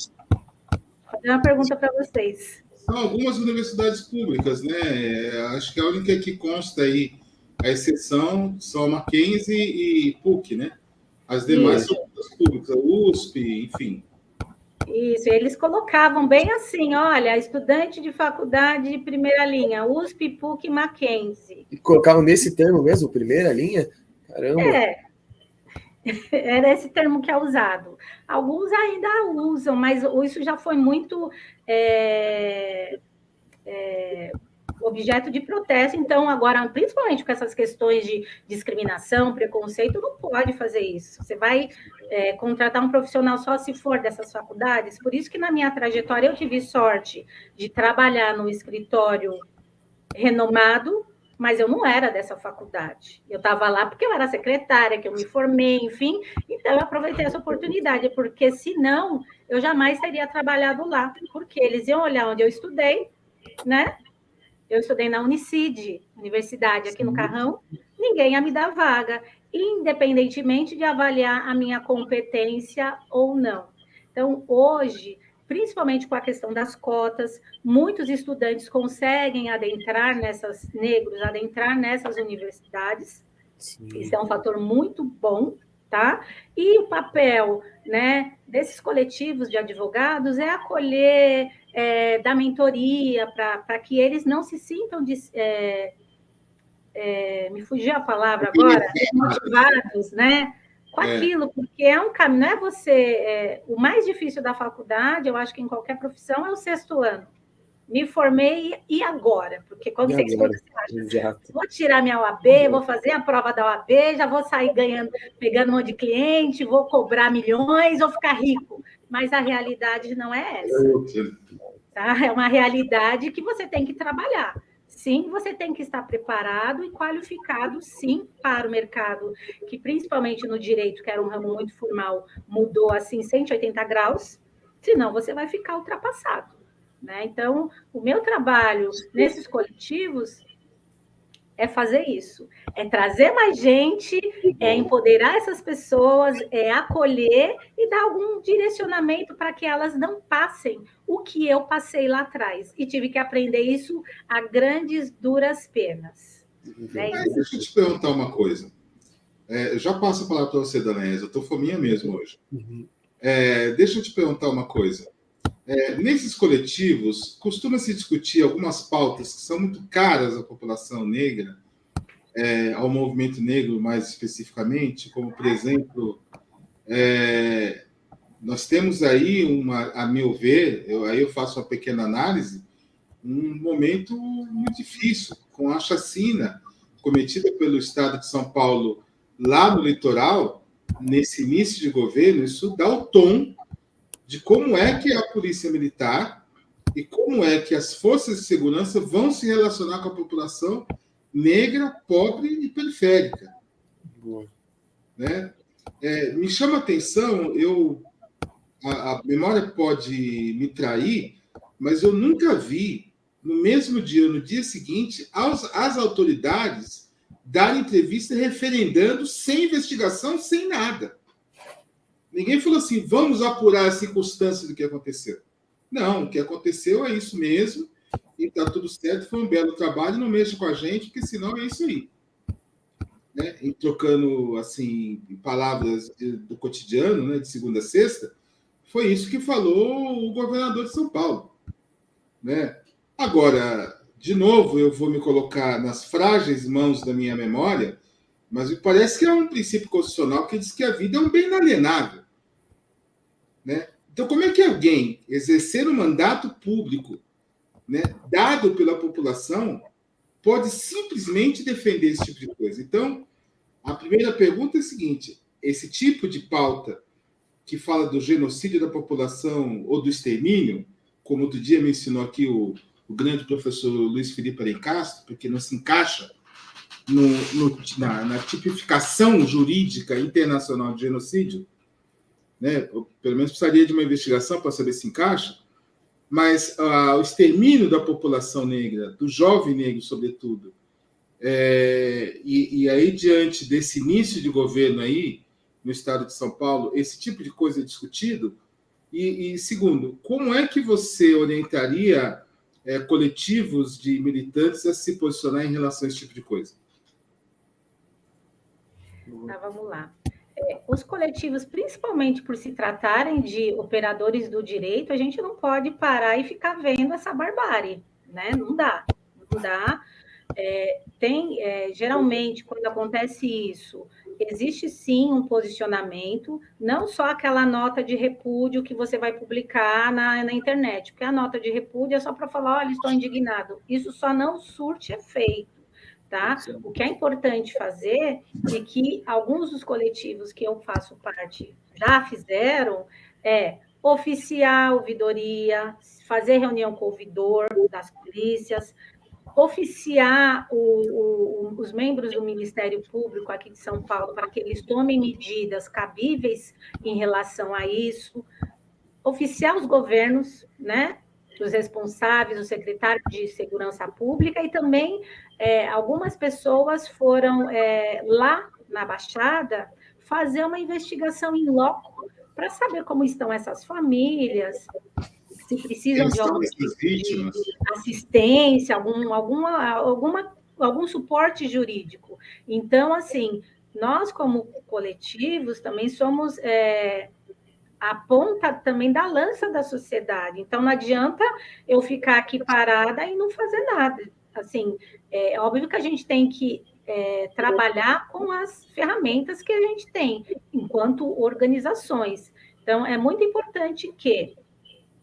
fazer uma pergunta para vocês. São algumas universidades públicas, né? Acho que a única que consta aí, a exceção, são Mackenzie e PUC, né? As demais são públicas, USP, enfim. Isso, eles colocavam bem assim, olha, estudante de faculdade de primeira linha, USP, PUC, Mackenzie. E colocavam nesse termo mesmo, primeira linha? Caramba. Era esse termo que é usado. Alguns ainda usam, mas isso já foi muito objeto de protesto. Então, agora, principalmente com essas questões de discriminação, preconceito, não pode fazer isso. Você vai contratar um profissional só se for dessas faculdades. Por isso que na minha trajetória eu tive sorte de trabalhar num escritório renomado, mas eu não era dessa faculdade. Eu estava lá porque eu era secretária, que eu me formei, enfim. Então, eu aproveitei essa oportunidade, porque senão eu jamais teria trabalhado lá, porque eles iam olhar onde eu estudei, né? Eu estudei na Unicid, universidade aqui no Carrão, ninguém ia me dar vaga, independentemente de avaliar a minha competência ou não. Então, hoje, principalmente com a questão das cotas, muitos estudantes conseguem negros adentrar nessas universidades. Sim. Isso é um fator muito bom, tá? E o papel, né, desses coletivos de advogados é acolher, dar mentoria para que eles não se sintam me fugiu a palavra agora, motivados, né? Com aquilo, porque é um caminho, não é você. O mais difícil da faculdade, eu acho que em qualquer profissão, é o 6º ano. Me formei e agora? Porque quando você estuda, você acha, vou tirar minha OAB, vou fazer a prova da OAB, já vou sair pegando um monte de cliente, vou cobrar milhões, vou ficar rico. Mas a realidade não é essa. Tá? É uma realidade que você tem que trabalhar. Sim, você tem que estar preparado e qualificado, sim, para o mercado, que principalmente no direito, que era um ramo muito formal, mudou assim 180 graus, senão você vai ficar ultrapassado. Né? Então, o meu trabalho nesses coletivos é fazer isso, é trazer mais gente, é empoderar essas pessoas, é acolher e dar algum direcionamento para que elas não passem o que eu passei lá atrás. E tive que aprender isso a grandes, duras penas. Mas deixa eu te perguntar uma coisa. Já passo a palavra para você, Danés, eu estou fominha mesmo hoje. Deixa eu te perguntar uma coisa. Nesses coletivos, costuma-se discutir algumas pautas que são muito caras à população negra, ao movimento negro mais especificamente, como, por exemplo, nós temos aí, a meu ver, aí eu faço uma pequena análise, um momento muito difícil, com a chacina cometida pelo Estado de São Paulo lá no litoral, nesse início de governo. Isso dá o tom de como é que a polícia militar e como é que as forças de segurança vão se relacionar com a população negra, pobre e periférica. Né? Me chama a atenção, a memória pode me trair, mas eu nunca vi, no mesmo dia, no dia seguinte, as autoridades darem entrevista referendando, sem investigação, sem nada. Ninguém falou assim, vamos apurar as circunstâncias do que aconteceu. Não, o que aconteceu é isso mesmo, e está tudo certo, foi um belo trabalho, não mexa com a gente, porque senão é isso aí. Né? E trocando, assim, palavras do cotidiano, né, de segunda a sexta, foi isso que falou o governador de São Paulo. Né? Agora, de novo, eu vou me colocar nas frágeis mãos da minha memória, mas me parece que é um princípio constitucional que diz que a vida é um bem inalienável. Né? Então, como é que alguém exercer um mandato público, né, dado pela população, pode simplesmente defender esse tipo de coisa? Então, a primeira pergunta é a seguinte: esse tipo de pauta que fala do genocídio da população ou do extermínio, como outro dia me ensinou aqui o grande professor Luiz Felipe Alencastro, porque não se encaixa na tipificação jurídica internacional de genocídio, né? Eu, pelo menos precisaria de uma investigação para saber se encaixa, mas o extermínio da população negra, do jovem negro, sobretudo, e aí, diante desse início de governo aí, no estado de São Paulo, esse tipo de coisa é discutido. E segundo, como é que você orientaria coletivos de militantes a se posicionar em relação a esse tipo de coisa? Tá, vamos lá. os coletivos, principalmente por se tratarem de operadores do direito, a gente não pode parar e ficar vendo essa barbárie, né? Não dá. Geralmente, quando acontece isso, existe sim um posicionamento, não só aquela nota de repúdio que você vai publicar na internet, porque a nota de repúdio é só para falar, olha, estou indignado. Isso só não surte efeito. Tá? O que é importante fazer, e que alguns dos coletivos que eu faço parte já fizeram, é oficiar a ouvidoria, fazer reunião com o ouvidor das polícias, oficiar os membros do Ministério Público aqui de São Paulo para que eles tomem medidas cabíveis em relação a isso, oficiar os governos, né? Os responsáveis, o secretário de Segurança Pública, e também algumas pessoas foram lá na Baixada fazer uma investigação in loco para saber como estão essas famílias, se precisam de algum tipo de assistência, algum suporte jurídico. Então, assim, nós, como coletivos, também somos a ponta também da lança da sociedade. Então, não adianta eu ficar aqui parada e não fazer nada. Assim, é óbvio que a gente tem que trabalhar com as ferramentas que a gente tem, enquanto organizações. Então, é muito importante que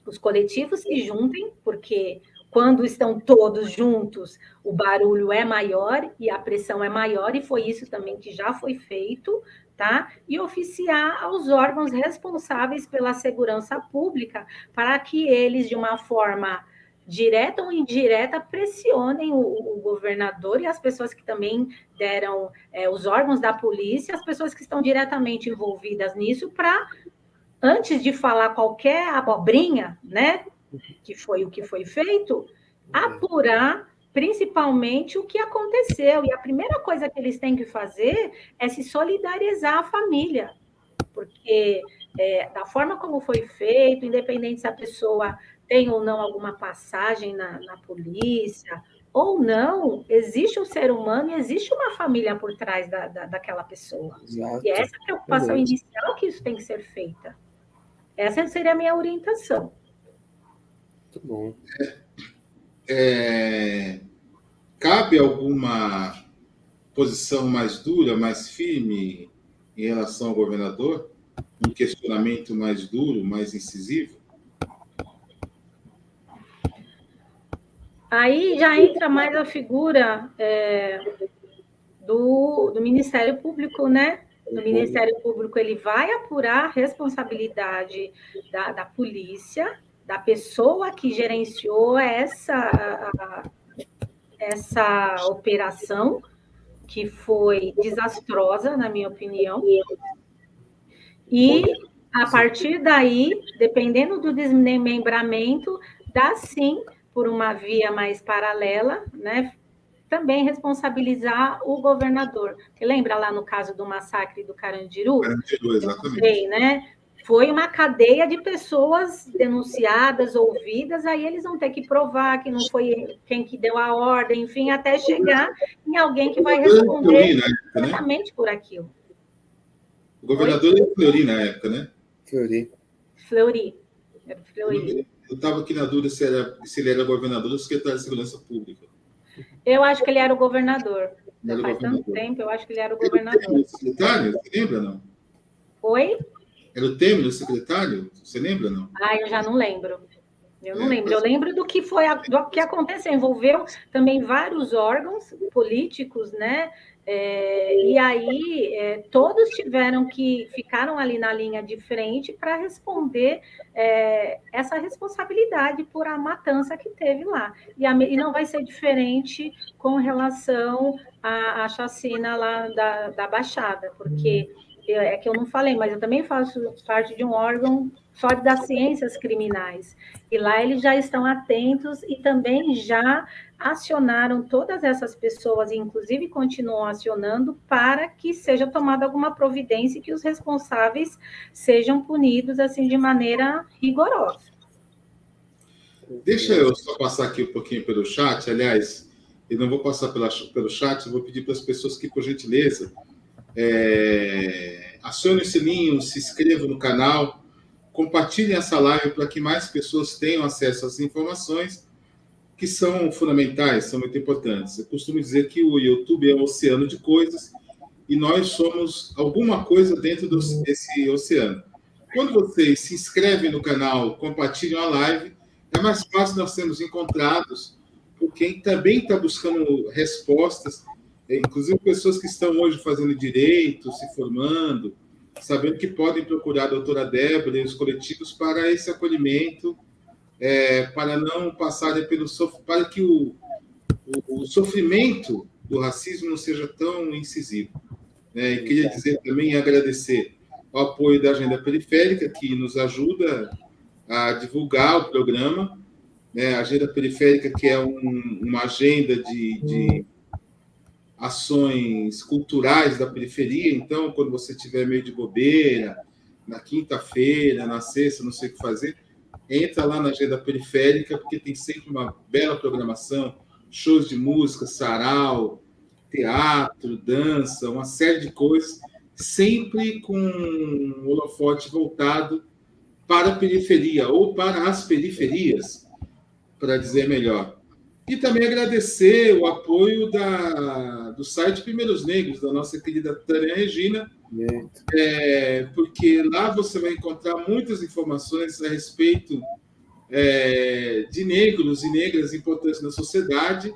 os coletivos se juntem, porque quando estão todos juntos, o barulho é maior e a pressão é maior, e foi isso também que já foi feito, tá? E oficiar aos órgãos responsáveis pela segurança pública, para que eles, de uma forma direta ou indireta, pressionem o governador e as pessoas que também deram, os órgãos da polícia, as pessoas que estão diretamente envolvidas nisso, para, antes de falar qualquer abobrinha, né, que foi o que foi feito, apurar principalmente o que aconteceu. E a primeira coisa que eles têm que fazer é se solidarizar à família, porque da forma como foi feito, independente se a pessoa tem ou não alguma passagem na polícia, ou não, existe um ser humano e existe uma família por trás daquela pessoa. Exato. E essa é a preocupação inicial que isso tem que ser feita. Essa seria a minha orientação. Muito bom. Cabe alguma posição mais dura, mais firme em relação ao governador? Um questionamento mais duro, mais incisivo? Aí já entra mais a figura do Ministério Público, né? No Ministério Público, ele vai apurar a responsabilidade da polícia, da pessoa que gerenciou essa operação, que foi desastrosa, na minha opinião. E, a partir daí, dependendo do desmembramento, dá sim, por uma via mais paralela, né, também responsabilizar o governador. Você lembra lá no caso do massacre do Carandiru? Carandiru, exatamente. Né? Foi uma cadeia de pessoas denunciadas, ouvidas, aí eles vão ter que provar que não foi quem que deu a ordem, enfim, até chegar em alguém que vai responder diretamente por aquilo. O governador era Fleury na época, né? Fleury. Era Fleury. Eu estava aqui na dúvida se ele era governador ou secretário de Segurança Pública. Eu acho que ele era o governador. Faz tanto tempo, eu acho que ele era o governador. Era o secretário? Você lembra, não? Oi? Era o Temer, o secretário? Você lembra, não? Eu já não lembro. Eu não lembro. Eu lembro do que aconteceu. Envolveu também vários órgãos políticos, né? E aí todos ficaram ali na linha de frente para responder essa responsabilidade por a matança que teve lá. E não vai ser diferente com relação à chacina lá da Baixada, porque é que eu não falei, mas eu também faço parte de um órgão só das ciências criminais. E lá eles já estão atentos e também já acionaram todas essas pessoas, e inclusive continuam acionando, para que seja tomada alguma providência e que os responsáveis sejam punidos assim de maneira rigorosa. Deixa eu só passar aqui um pouquinho pelo chat. Aliás, eu não vou passar pelo chat, eu vou pedir para as pessoas que, por gentileza, acione o sininho, se inscreva no canal, compartilhem essa live para que mais pessoas tenham acesso às informações que são fundamentais, são muito importantes. Eu costumo dizer que o YouTube é um oceano de coisas e nós somos alguma coisa dentro desse oceano. Quando vocês se inscrevem no canal, compartilham a live, é mais fácil nós sermos encontrados por quem também está buscando respostas, inclusive pessoas que estão hoje fazendo direito, se formando, sabendo que podem procurar a doutora Débora e os coletivos para esse acolhimento, para não passarem pelo para que o sofrimento do racismo não seja tão incisivo. E queria dizer também e agradecer o apoio da Agenda Periférica, que nos ajuda a divulgar o programa. A Agenda Periférica, que é uma agenda de ações culturais da periferia. Então, quando você tiver meio de bobeira, na quinta-feira, na sexta, não sei o que fazer, entra lá na Agenda Periférica, porque tem sempre uma bela programação, shows de música, sarau, teatro, dança, uma série de coisas, sempre com um holofote voltado para a periferia, ou para as periferias, para dizer melhor. E também agradecer o apoio do site Primeiros Negros, da nossa querida Tânia Regina, porque lá você vai encontrar muitas informações a respeito de negros e negras importantes na sociedade,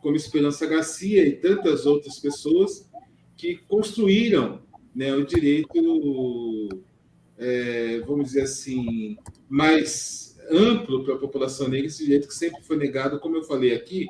como Esperança Garcia e tantas outras pessoas que construíram o direito, vamos dizer assim, mais amplo para a população negra, esse direito que sempre foi negado, como eu falei aqui,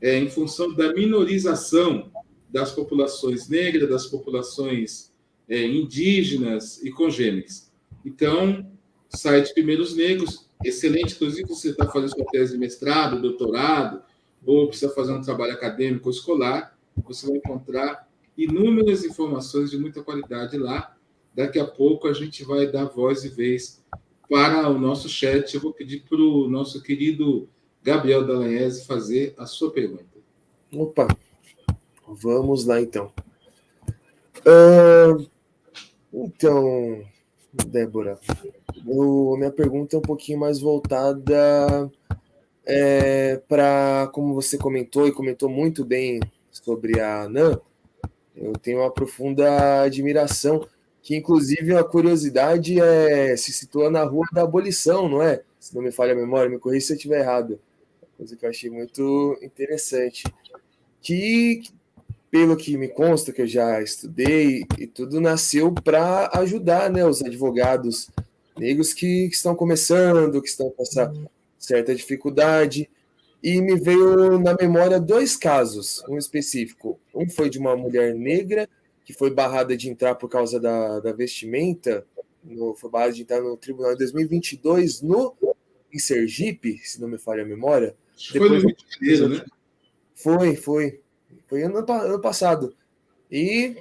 em função da minorização das populações negras, das populações indígenas e congêneres. Então, o site Primeiros Negros, excelente, inclusive você está fazendo sua tese de mestrado, doutorado, ou precisa fazer um trabalho acadêmico ou escolar, você vai encontrar inúmeras informações de muita qualidade lá. Daqui a pouco a gente vai dar voz e vez para o nosso chat. Eu vou pedir para o nosso querido Gabriel Dallagnese fazer a sua pergunta. Opa, vamos lá então. Então, Débora, minha pergunta é um pouquinho mais voltada para, como você comentou, e comentou muito bem sobre a ANAM, eu tenho uma profunda admiração, que inclusive a curiosidade se situa na Rua da Abolição, não é? Se não me falha a memória, me corrija se eu estiver errado. Coisa que eu achei muito interessante. Que, pelo que me consta, que eu já estudei e tudo, nasceu para ajudar, né, os advogados negros que estão começando, que estão com essa certa dificuldade. E me veio na memória 2 casos, um específico. Um foi de uma mulher negra que foi barrada de entrar por causa da vestimenta, foi barrada de entrar no tribunal em 2022, em Sergipe, se não me falha a memória. Foi no Rio de Janeiro, né? Foi ano passado. E,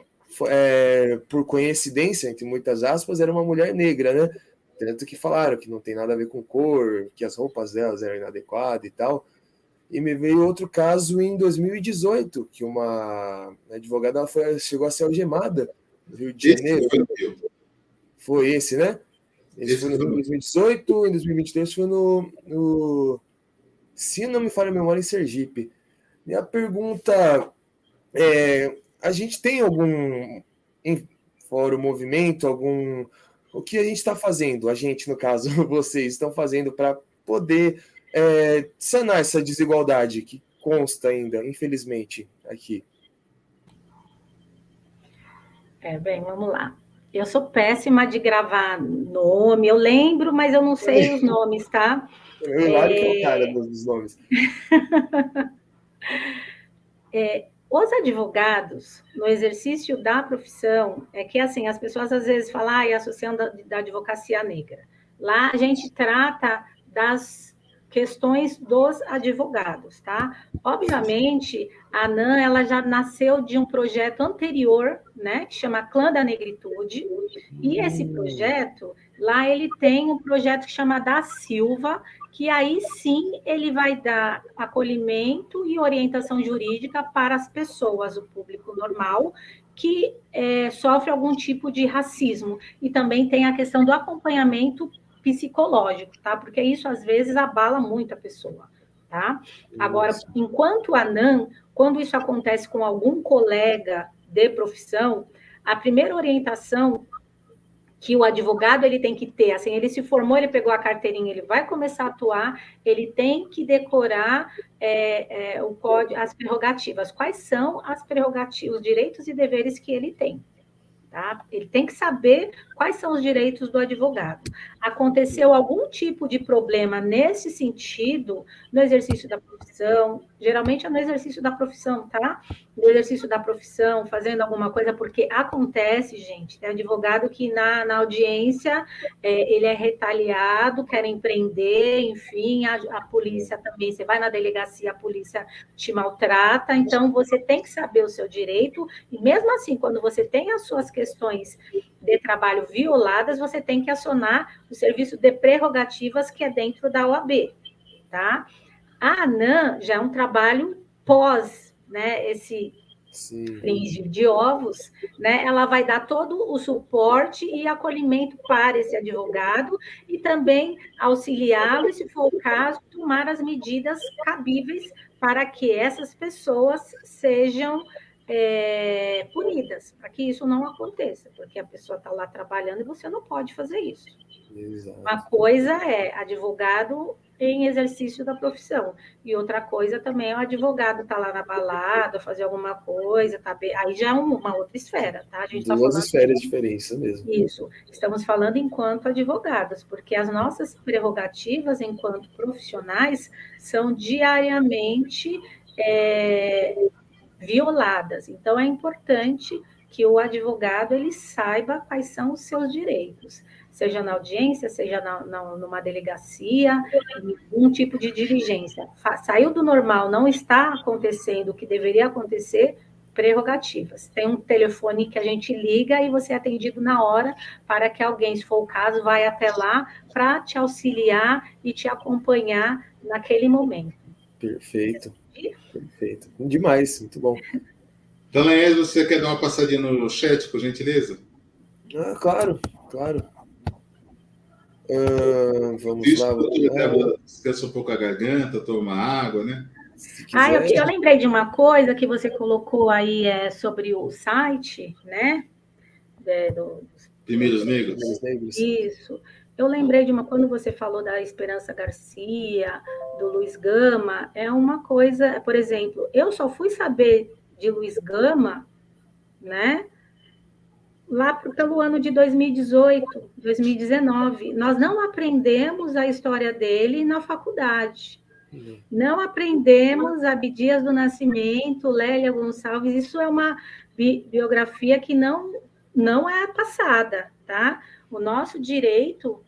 por coincidência, entre muitas aspas, era uma mulher negra, né? Tanto que falaram que não tem nada a ver com cor, que as roupas delas eram inadequadas e tal. E me veio outro caso em 2018, que uma advogada chegou a ser algemada no Rio de Janeiro. Foi esse, né? Esse foi no Rio em 2018, em 2023 foi se não me falha a memória, em Sergipe. Minha pergunta a gente tem fora o movimento, o que a gente está fazendo, a gente, no caso, vocês estão fazendo para poder sanar essa desigualdade que consta ainda, infelizmente, aqui? Bem, vamos lá. Eu sou péssima de gravar nome, eu lembro, mas eu não sei os nomes, tá? Eu que é o cara dos nomes. Os advogados, no exercício da profissão, que assim, as pessoas às vezes falam, a Associação da Advocacia Negra. Lá a gente trata das questões dos advogados, tá? Obviamente, a ANAM, ela já nasceu de um projeto anterior, né, que chama Clã da Negritude, e esse projeto, lá ele tem um projeto que chama Da Silva, que aí sim ele vai dar acolhimento e orientação jurídica para as pessoas, o público normal, que sofre algum tipo de racismo. E também tem a questão do acompanhamento psicológico, tá? Porque isso, às vezes, abala muito a pessoa, tá? Agora, enquanto ANAM, quando isso acontece com algum colega de profissão, a primeira orientação que o advogado ele tem que ter, assim, ele se formou, ele pegou a carteirinha, ele vai começar a atuar, ele tem que decorar o código, as prerrogativas. Quais são as prerrogativas, os direitos e deveres que ele tem? Tá? Ele tem que saber quais são os direitos do advogado. Aconteceu algum tipo de problema nesse sentido, no exercício da profissão, geralmente é no exercício da profissão, tá? No exercício da profissão, fazendo alguma coisa, porque acontece, gente, tem advogado que na audiência ele é retaliado, querem prender, enfim, a polícia também, você vai na delegacia, a polícia te maltrata, então você tem que saber o seu direito, e mesmo assim, quando você tem as suas questões de trabalho violadas, você tem que acionar o serviço de prerrogativas que é dentro da OAB, tá? A ANAM já é um trabalho pós, né, esse frigir de ovos, né, ela vai dar todo o suporte e acolhimento para esse advogado e também auxiliá-lo, e, se for o caso, tomar as medidas cabíveis para que essas pessoas sejam punidas, para que isso não aconteça, porque a pessoa está lá trabalhando e você não pode fazer isso. Exato. Uma coisa é advogado em exercício da profissão, e outra coisa também é o advogado estar lá na balada, fazer alguma coisa, tá bem? Aí já é uma outra esfera, tá? A gente tá duas esferas diferentes mesmo. Isso, estamos falando enquanto advogados, porque as nossas prerrogativas enquanto profissionais são diariamente violadas. Então, é importante que o advogado ele saiba quais são os seus direitos, seja na audiência, seja numa delegacia, em algum tipo de diligência. Saiu do normal, não está acontecendo o que deveria acontecer, prerrogativas. Tem um telefone que a gente liga e você é atendido na hora para que alguém, se for o caso, vai até lá para te auxiliar e te acompanhar naquele momento. Perfeito. Perfeito. Demais, muito bom. Dona Laís, você quer dar uma passadinha no chat, por gentileza? Claro. Vamos isso, lá. Descansa um pouco a garganta, toma água, né? Eu lembrei de uma coisa que você colocou aí sobre o site, né? Primeiros Negros. Isso. Eu lembrei de quando você falou da Esperança Garcia, do Luiz Gama, é uma coisa, por exemplo, eu só fui saber de Luiz Gama, né, lá pelo ano de 2018, 2019. Nós não aprendemos a história dele na faculdade. Não aprendemos Abdias do Nascimento, Lélia Gonçalves, isso é uma biografia que não é passada, tá? O nosso direito,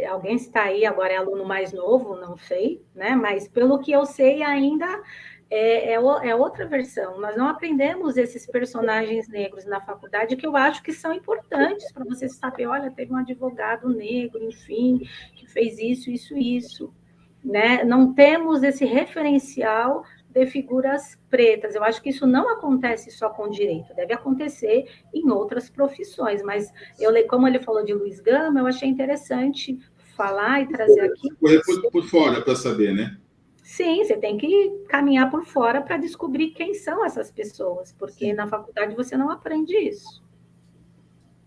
alguém está aí, agora é aluno mais novo, não sei, né? Mas pelo que eu sei ainda é outra versão. Nós não aprendemos esses personagens negros na faculdade, que eu acho que são importantes para você saber, olha, teve um advogado negro, enfim, que fez isso, né? Não temos esse referencial de figuras pretas. Eu acho que isso não acontece só com direito, deve acontecer em outras profissões, mas como ele falou de Luiz Gama, eu achei interessante falar e trazer aqui. Correr por fora para saber, né? Sim, você tem que caminhar por fora para descobrir quem são essas pessoas, porque na faculdade você não aprende isso.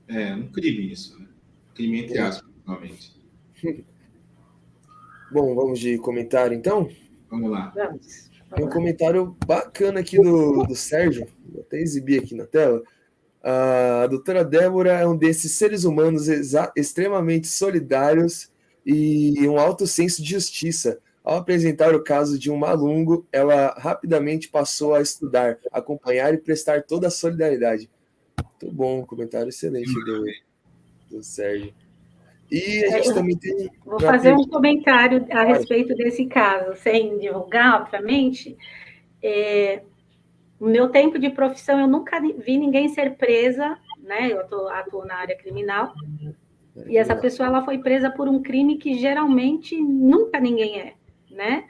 É um crime isso, né? Crime entre aspas, realmente. Bom, vamos de comentário, então? Vamos lá. Vamos. Tem um comentário bacana aqui do Sérgio, vou até exibir aqui na tela. A doutora Débora é um desses seres humanos extremamente solidários e um alto senso de justiça. Ao apresentar o caso de um malungo, ela rapidamente passou a estudar, acompanhar e prestar toda a solidariedade. Muito bom, comentário excelente do Sérgio. E a gente também tem... Vou fazer um comentário a respeito desse caso, sem divulgar, obviamente. No meu tempo de profissão, eu nunca vi ninguém ser presa, né? Eu atuo na área criminal, e essa pessoa ela foi presa por um crime que geralmente nunca ninguém é, né?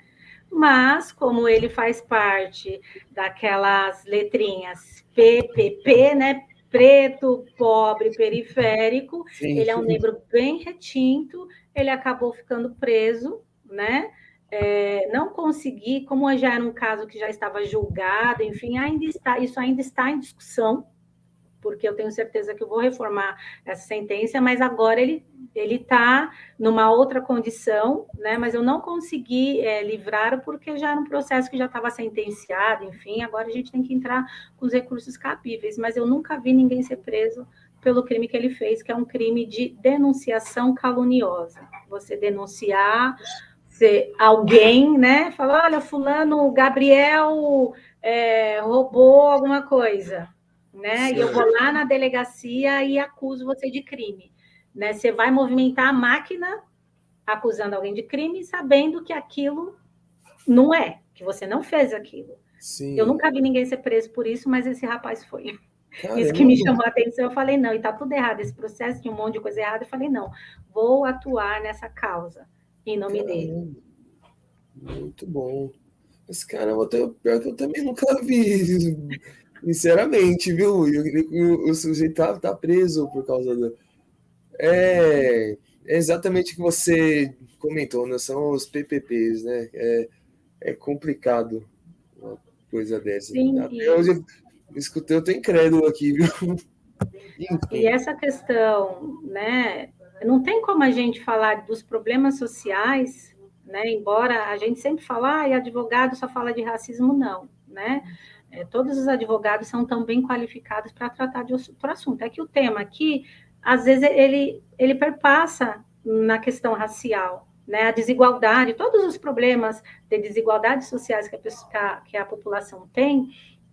mas como ele faz parte daquelas letrinhas PPP, né? Preto, pobre, periférico, Sim. ele é um negro bem retinto, ele acabou ficando preso, né? Não consegui, como já era um caso que já estava julgado, enfim, isso ainda está em discussão, porque eu tenho certeza que eu vou reformar essa sentença, mas agora ele está numa outra condição, né? Mas eu não consegui livrar porque já era um processo que já estava sentenciado, enfim, agora a gente tem que entrar com os recursos cabíveis, mas eu nunca vi ninguém ser preso pelo crime que ele fez, que é um crime de denunciação caluniosa. Você denunciar alguém, né? Falar, olha, fulano, Gabriel roubou alguma coisa, né? E eu vou lá na delegacia e acuso você de crime, né? Você vai movimentar a máquina acusando alguém de crime, sabendo que aquilo não é, que você não fez aquilo. Sim. Eu nunca vi ninguém ser preso por isso, mas esse rapaz foi. Caramba. Isso que me chamou a atenção, eu falei, não, e tá tudo errado, esse processo tinha um monte de coisa errada, eu falei, não, vou atuar nessa causa, em nome dele. Muito bom. Mas, caramba, pior que eu também nunca vi, sinceramente, viu? O sujeito tá preso por causa do... É exatamente o que você comentou, né? São os PPPs, né? É complicado uma coisa dessa. Sim, Até hoje eu escutei, eu tô incrédulo aqui, viu? E essa questão, né? Não tem como a gente falar dos problemas sociais, né? Embora a gente sempre fala, advogado só fala de racismo, não, né? Todos os advogados são tão bem qualificados para tratar de outro assunto. É que o tema aqui, às vezes, ele perpassa na questão racial, né? A desigualdade, todos os problemas de desigualdades sociais que a população tem,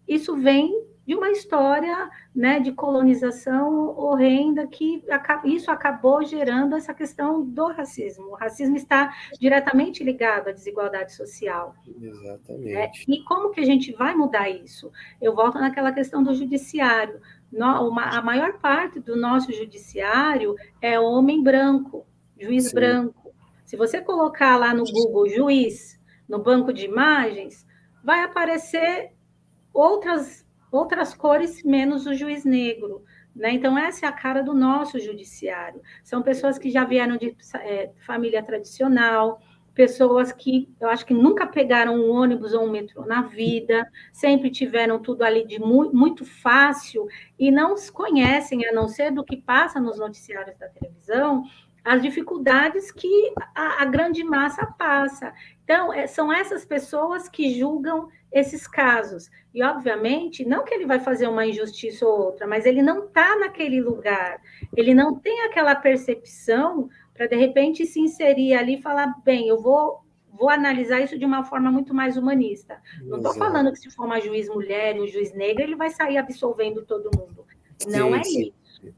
isso vem de uma história, né, de colonização horrenda que isso acabou gerando essa questão do racismo. O racismo está diretamente ligado à desigualdade social. Exatamente. E como que a gente vai mudar isso? Eu volto naquela questão do judiciário. A maior parte do nosso judiciário é homem branco, juiz Sim. branco. Se você colocar lá no Google juiz, no banco de imagens, vai aparecer outras cores menos o juiz negro, né? Então, essa é a cara do nosso judiciário. São pessoas que já vieram de família tradicional, pessoas que eu acho que nunca pegaram um ônibus ou um metrô na vida, sempre tiveram tudo ali de muito fácil e não conhecem, a não ser do que passa nos noticiários da televisão, as dificuldades que a grande massa passa. Então, são essas pessoas que julgam esses casos. E, obviamente, não que ele vai fazer uma injustiça ou outra, mas ele não está naquele lugar, ele não tem aquela percepção para, de repente, se inserir ali e falar, bem, eu vou analisar isso de uma forma muito mais humanista. Não estou falando que se for uma juiz mulher e um juiz negro, ele vai sair absolvendo todo mundo. Não é isso.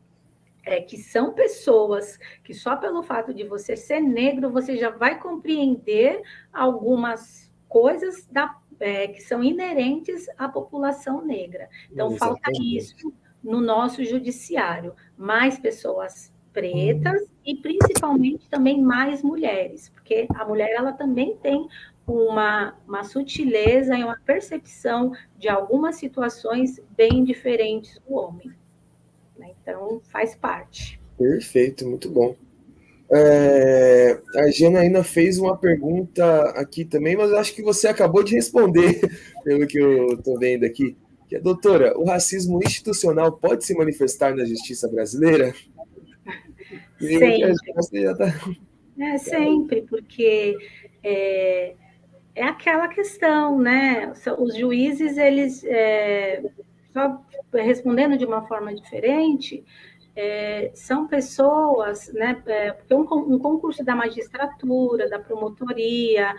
É que são pessoas que só pelo fato de você ser negro, você já vai compreender algumas coisas que são inerentes à população negra. Então, falta isso no nosso judiciário. Mais pessoas pretas e, principalmente, também mais mulheres, porque a mulher ela também tem uma sutileza e uma percepção de algumas situações bem diferentes do homem. Então, faz parte. Perfeito, muito bom. A Janaína fez uma pergunta aqui também, mas eu acho que você acabou de responder, pelo que eu estou vendo aqui. Que é, doutora, o racismo institucional pode se manifestar na justiça brasileira? Sempre. Sempre, porque é aquela questão, né? Os juízes, eles, só respondendo de uma forma diferente, são pessoas, né? Porque um concurso da magistratura, da promotoria,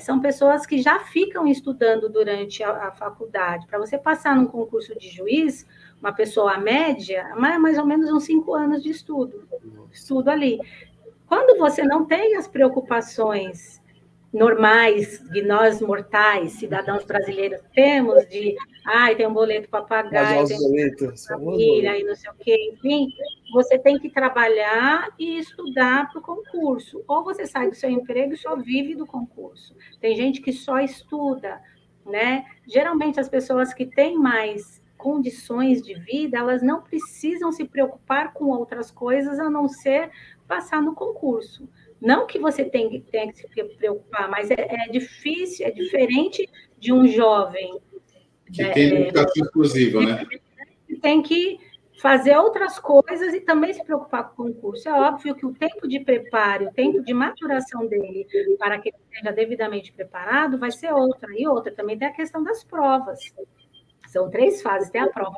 são pessoas que já ficam estudando durante a faculdade. Para você passar num concurso de juiz, uma pessoa média, mais ou menos uns 5 anos de estudo ali. Quando você não tem as preocupações normais, de nós mortais, cidadãos brasileiros, temos de, tem um boleto para pagar, eu tenho família, e não sei o quê, enfim, você tem que trabalhar e estudar para o concurso. Ou você sai do seu emprego e só vive do concurso. Tem gente que só estuda, né? Geralmente, as pessoas que têm mais condições de vida, elas não precisam se preocupar com outras coisas, a não ser passar no concurso. Não que você tenha que se preocupar, mas é difícil, é diferente de um jovem que tem educação exclusiva, né? Que tem que fazer outras coisas e também se preocupar com o concurso. É óbvio que o tempo de preparo, o tempo de maturação dele para que ele esteja devidamente preparado vai ser outra. E outra também tem a questão das provas. São 3 fases. Tem a prova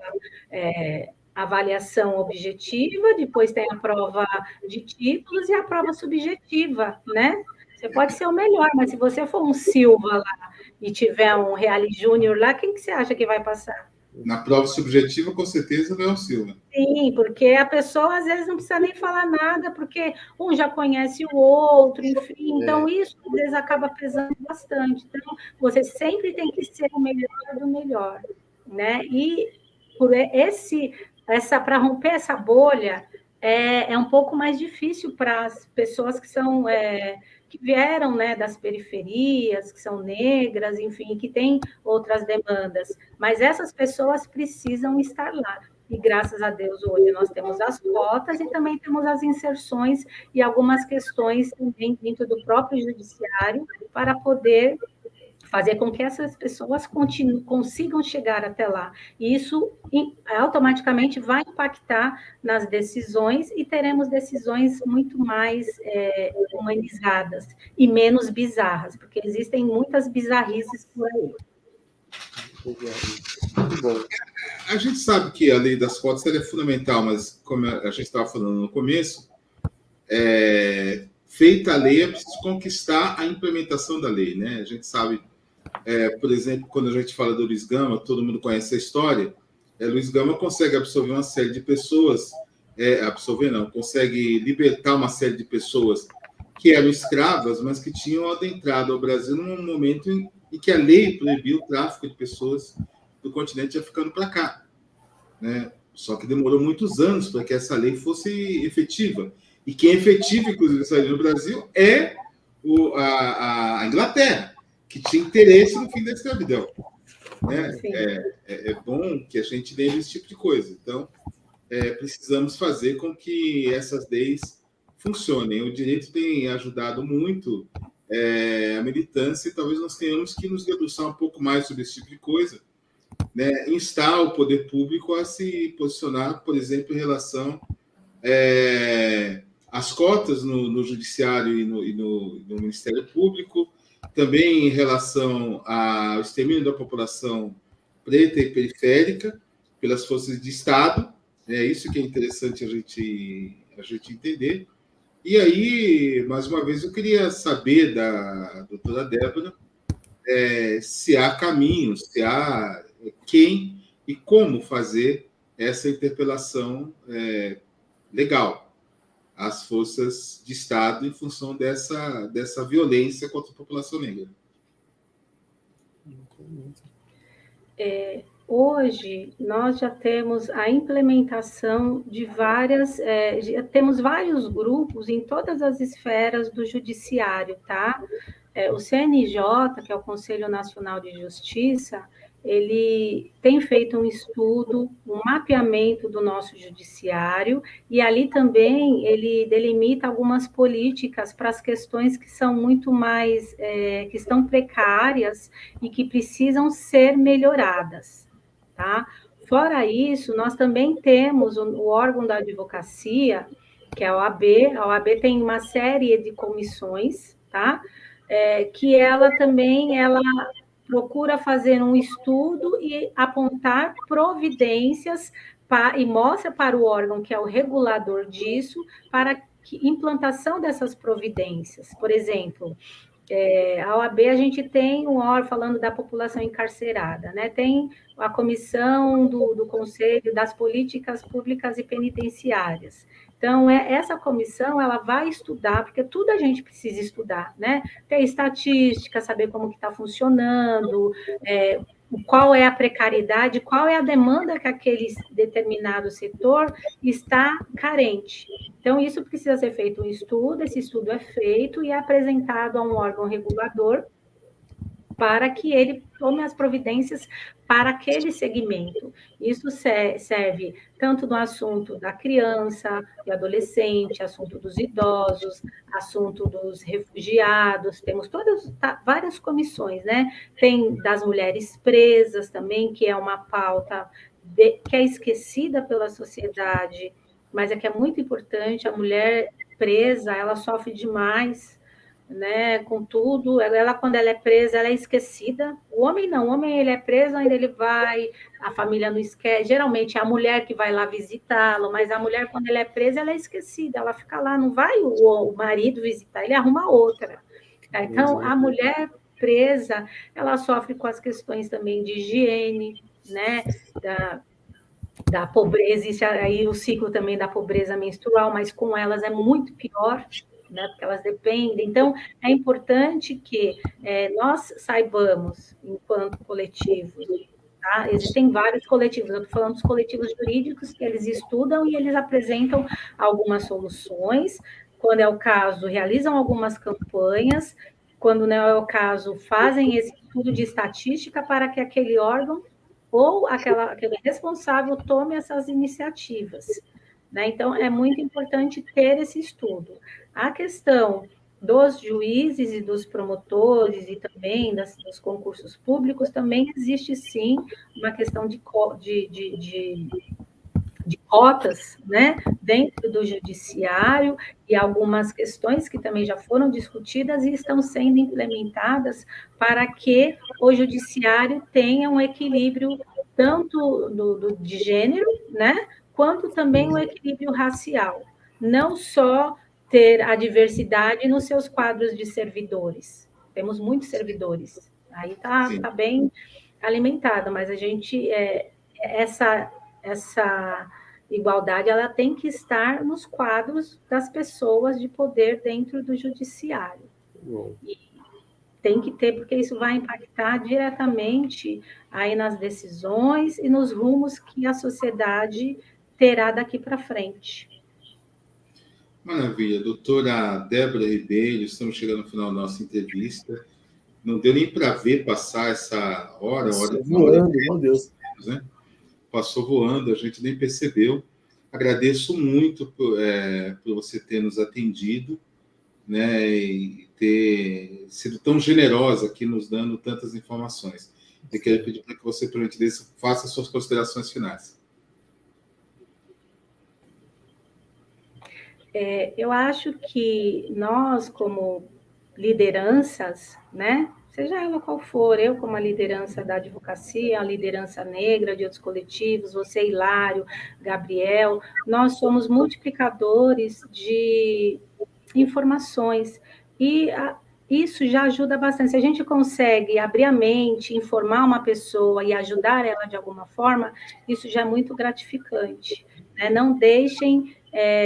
avaliação objetiva, depois tem a prova de títulos e a prova subjetiva, né? Você pode ser o melhor, mas se você for um Silva lá e tiver um Reale Júnior lá, quem que você acha que vai passar? Na prova subjetiva, com certeza, não é o Silva. Sim, porque a pessoa, às vezes, não precisa nem falar nada, porque um já conhece o outro, enfim. Então, isso, às vezes, acaba pesando bastante. Então, você sempre tem que ser o melhor do melhor, né? E por para romper essa bolha, é um pouco mais difícil para as pessoas que são... que vieram, né, das periferias, que são negras, enfim, que têm outras demandas. Mas essas pessoas precisam estar lá. E, graças a Deus, hoje nós temos as cotas e também temos as inserções e algumas questões também dentro do próprio judiciário para poder fazer com que essas pessoas consigam chegar até lá. E isso automaticamente vai impactar nas decisões e teremos decisões muito mais humanizadas e menos bizarras, porque existem muitas bizarrices por aí. Muito bom. A gente sabe que a lei das cotas é fundamental, mas como a gente estava falando no começo, feita a lei, é preciso conquistar a implementação da lei, né? A gente sabe, por exemplo, quando a gente fala do Luiz Gama, todo mundo conhece a história, Luiz Gama consegue absorver uma série de pessoas, consegue libertar uma série de pessoas que eram escravas, mas que tinham adentrado ao Brasil num momento em que a lei proibiu o tráfico de pessoas do continente africano para cá, né? Só que demorou muitos anos para que essa lei fosse efetiva. E quem efetiva, inclusive, essa lei no Brasil é a Inglaterra, que tinha interesse no fim da escravidão, né? É bom que a gente lembre esse tipo de coisa. Então, precisamos fazer com que essas leis funcionem. O direito tem ajudado muito a militância, e talvez nós tenhamos que nos debruçar um pouco mais sobre esse tipo de coisa, né? Instar o poder público a se posicionar, por exemplo, em relação às cotas no judiciário e no Ministério Público, também em relação ao extermínio da população preta e periférica pelas forças de Estado. É isso que é interessante a gente entender. E aí, mais uma vez, eu queria saber da doutora Débora se há caminhos, se há quem e como fazer essa interpelação legal às forças de Estado em função dessa violência contra a população negra. Hoje, nós já temos a implementação de já temos vários grupos em todas as esferas do judiciário, tá? O CNJ, que é o Conselho Nacional de Justiça, ele tem feito um estudo, um mapeamento do nosso judiciário, e ali também ele delimita algumas políticas para as questões que são muito mais, que estão precárias e que precisam ser melhoradas. Tá? Fora isso, nós também temos o órgão da advocacia, que é a OAB. A OAB tem uma série de comissões, tá? Que ela procura fazer um estudo e apontar providências e mostra para o órgão, que é o regulador disso, para a implantação dessas providências. Por exemplo, a OAB, a gente tem um órgão falando da população encarcerada, né? Tem a comissão do Conselho das Políticas Públicas e Penitenciárias. Então, essa comissão, ela vai estudar, porque tudo a gente precisa estudar, né? Ter estatística, saber como que está funcionando, qual é a precariedade, qual é a demanda que aquele determinado setor está carente. Então, isso precisa ser feito um estudo, esse estudo é feito e é apresentado a um órgão regulador para que ele tome as providências para aquele segmento. Isso serve tanto no assunto da criança, do adolescente, assunto dos idosos, assunto dos refugiados, temos várias comissões, né? Tem das mulheres presas também, que é uma pauta que é esquecida pela sociedade, mas é que é muito importante. A mulher presa, ela sofre demais, né, com tudo, ela quando ela é presa, ela é esquecida. O homem não, o homem ele é preso, ainda ele vai, a família não esquece, geralmente é a mulher que vai lá visitá-lo, mas a mulher quando ela é presa, ela é esquecida, ela fica lá, não vai o marido visitar, ele arruma outra. Tá? Então, a mulher presa, ela sofre com as questões também de higiene, né, da pobreza, existe aí o ciclo também da pobreza menstrual, mas com elas é muito pior, né, porque elas dependem. Então, é importante que nós saibamos, enquanto coletivos, tá? Existem vários coletivos, eu estou falando dos coletivos jurídicos, que eles estudam e eles apresentam algumas soluções, quando é o caso, realizam algumas campanhas, quando não é o caso, fazem esse estudo de estatística para que aquele órgão ou aquele responsável tome essas iniciativas. Né? Então, é muito importante ter esse estudo. A questão dos juízes e dos promotores e também dos concursos públicos, também existe, sim, uma questão de cotas, né, dentro do judiciário e algumas questões que também já foram discutidas e estão sendo implementadas para que o judiciário tenha um equilíbrio tanto de gênero, né, quanto também um equilíbrio racial. Não só ter a diversidade nos seus quadros de servidores. Temos muitos servidores. Aí tá bem alimentado, mas a gente essa igualdade ela tem que estar nos quadros das pessoas de poder dentro do judiciário. E tem que ter, porque isso vai impactar diretamente aí nas decisões e nos rumos que a sociedade terá daqui para frente. Maravilha. Doutora Débora Ribeiro, estamos chegando ao final da nossa entrevista. Não deu nem para ver passar essa hora voando, meu Deus. Né? Passou voando, a gente nem percebeu. Agradeço muito por você ter nos atendido, né, e ter sido tão generosa aqui nos dando tantas informações. Eu quero pedir para que você, por gentileza, faça suas considerações finais. Eu acho que nós, como lideranças, né, seja ela qual for, eu como a liderança da advocacia, a liderança negra de outros coletivos, você, Hilário, Gabriel, nós somos multiplicadores de informações e isso já ajuda bastante. Se a gente consegue abrir a mente, informar uma pessoa e ajudar ela de alguma forma, isso já é muito gratificante. Né? Não deixem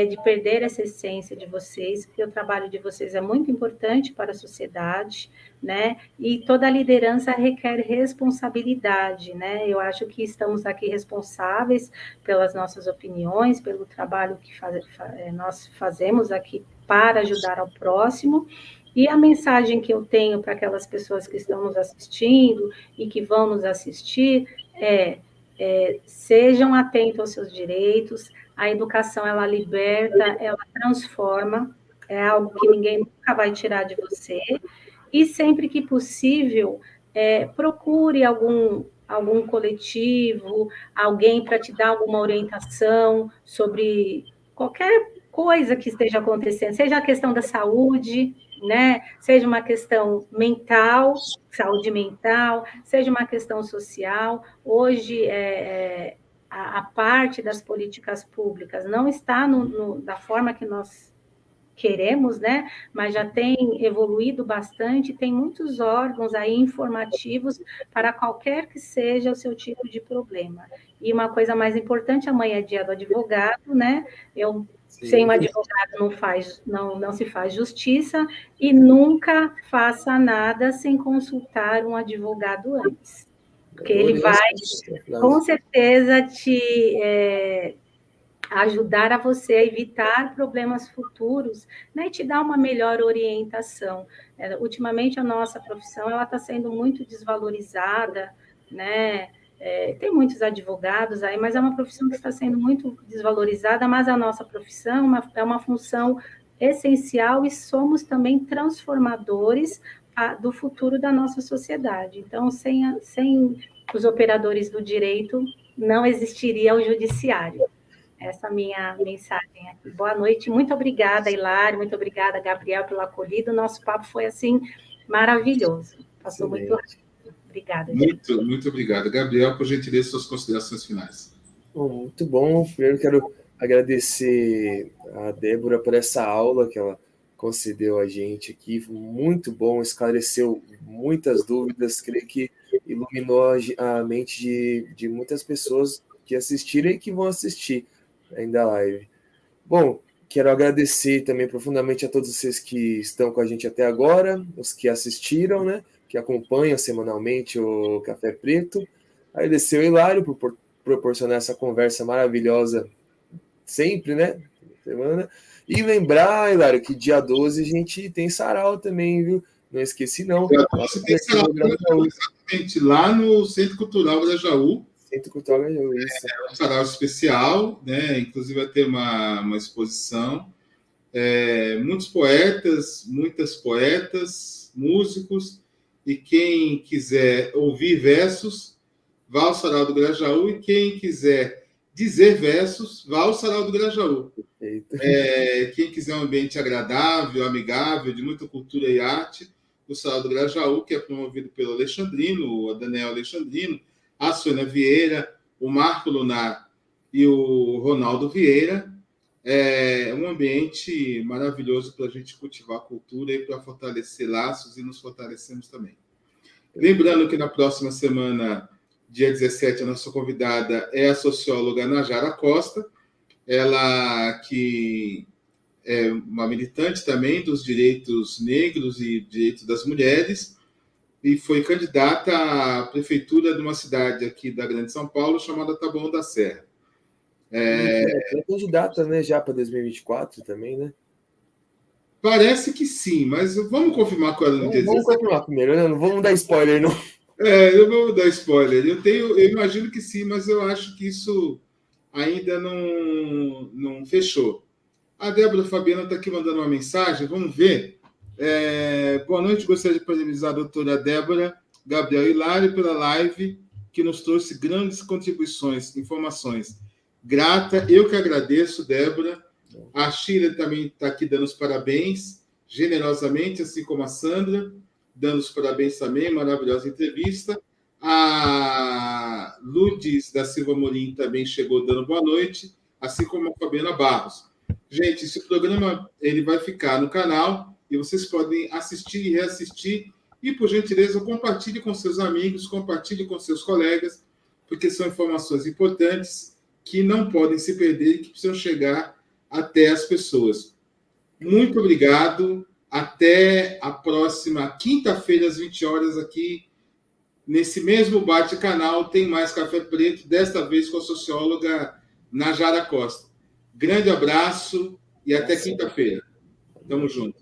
de perder essa essência de vocês, porque o trabalho de vocês é muito importante para a sociedade, né? E toda liderança requer responsabilidade, né? Eu acho que estamos aqui responsáveis pelas nossas opiniões, pelo trabalho que nós fazemos aqui para ajudar ao próximo. E a mensagem que eu tenho para aquelas pessoas que estão nos assistindo e que vão nos assistir sejam atentos aos seus direitos. A educação, ela liberta, ela transforma, é algo que ninguém nunca vai tirar de você. E sempre que possível, procure algum coletivo, alguém para te dar alguma orientação sobre qualquer coisa que esteja acontecendo, seja a questão da saúde, né? Seja uma questão mental, saúde mental, seja uma questão social. Hoje, a parte das políticas públicas não está da forma que queremos, né? Mas já tem evoluído bastante, tem muitos órgãos aí informativos para qualquer que seja o seu tipo de problema. E uma coisa mais importante, amanhã é dia do advogado, né? Sem um advogado não se faz justiça, e nunca faça nada sem consultar um advogado antes. Porque ele vai, com certeza, te ajudar a você a evitar problemas futuros, né, e te dar uma melhor orientação. Ultimamente, a nossa profissão está sendo muito desvalorizada, né? Tem muitos advogados aí, mas é uma profissão que está sendo muito desvalorizada, mas a nossa profissão é uma função essencial e somos também transformadores do futuro da nossa sociedade. Então, sem os operadores do direito, não existiria o judiciário. Essa é a minha mensagem aqui. Boa noite, muito obrigada, Hilário, muito obrigada, Gabriel, pelo acolhido. O nosso papo foi, assim, maravilhoso. Passou muito rápido. Obrigada, gente. Muito obrigado. Gabriel, por gentileza, suas considerações finais. Bom, muito bom. Primeiro quero agradecer a Débora por essa aula que ela concedeu a gente aqui. Foi muito bom, esclareceu muitas dúvidas, creio que iluminou a mente de muitas pessoas que assistiram e que vão assistir ainda a live. Bom, quero agradecer também profundamente a todos vocês que estão com a gente até agora, os que assistiram, né, que acompanham semanalmente o Café Preto. Agradecer ao Hilário por proporcionar essa conversa maravilhosa sempre, né, semana. E lembrar, Hilário, que dia 12 a gente tem sarau também, viu? Não esqueci, não. Dia 12 tem sarau, exatamente, lá no Centro Cultural Grajaú. Centro Cultural Grajaú, isso. É um sarau especial, né? Inclusive vai ter uma exposição. Muitos poetas, muitas poetas, músicos, e quem quiser ouvir versos, vá ao sarau do Grajaú, e quem quiser dizer versos, vá ao sarau do Grajaú. Quem quiser um ambiente agradável, amigável, de muita cultura e arte, o sarau do Grajaú, que é promovido pelo Alexandrino, o Daniel Alexandrino, a Sônia Vieira, o Marco Lunar e o Ronaldo Vieira. É um ambiente maravilhoso para a gente cultivar a cultura e para fortalecer laços, e nos fortalecemos também. Lembrando que na próxima semana, dia 17, a nossa convidada é a socióloga Najara Costa, ela que é uma militante também dos direitos negros e direitos das mulheres, e foi candidata à prefeitura de uma cidade aqui da Grande São Paulo, chamada Taboão da Serra. É candidata, né, já para 2024 também, né? Parece que sim, mas vamos confirmar com ela no dia 17. Vamos confirmar primeiro, né? Não vamos dar spoiler, não. Eu vou dar spoiler. Eu imagino que sim, mas eu acho que isso ainda não fechou. A Débora Fabiana está aqui mandando uma mensagem, vamos ver. Boa noite, gostaria de parabenizar a doutora Débora, Gabriel e Hilário pela live, que nos trouxe grandes contribuições, informações. Grata, eu que agradeço, Débora. A Sheila também está aqui dando os parabéns, generosamente, assim como a Sandra, dando os parabéns também, maravilhosa entrevista. A Lourdes da Silva Morim também chegou dando boa noite, assim como a Fabiana Barros. Gente, esse programa ele vai ficar no canal e vocês podem assistir e reassistir. E, por gentileza, compartilhe com seus amigos, compartilhe com seus colegas, porque são informações importantes que não podem se perder e que precisam chegar até as pessoas. Muito obrigado. Até a próxima quinta-feira, às 20 horas, aqui nesse mesmo bate-canal. Tem mais Café Preto, desta vez com a socióloga Najara Costa. Grande abraço e até quinta-feira. Tamo junto.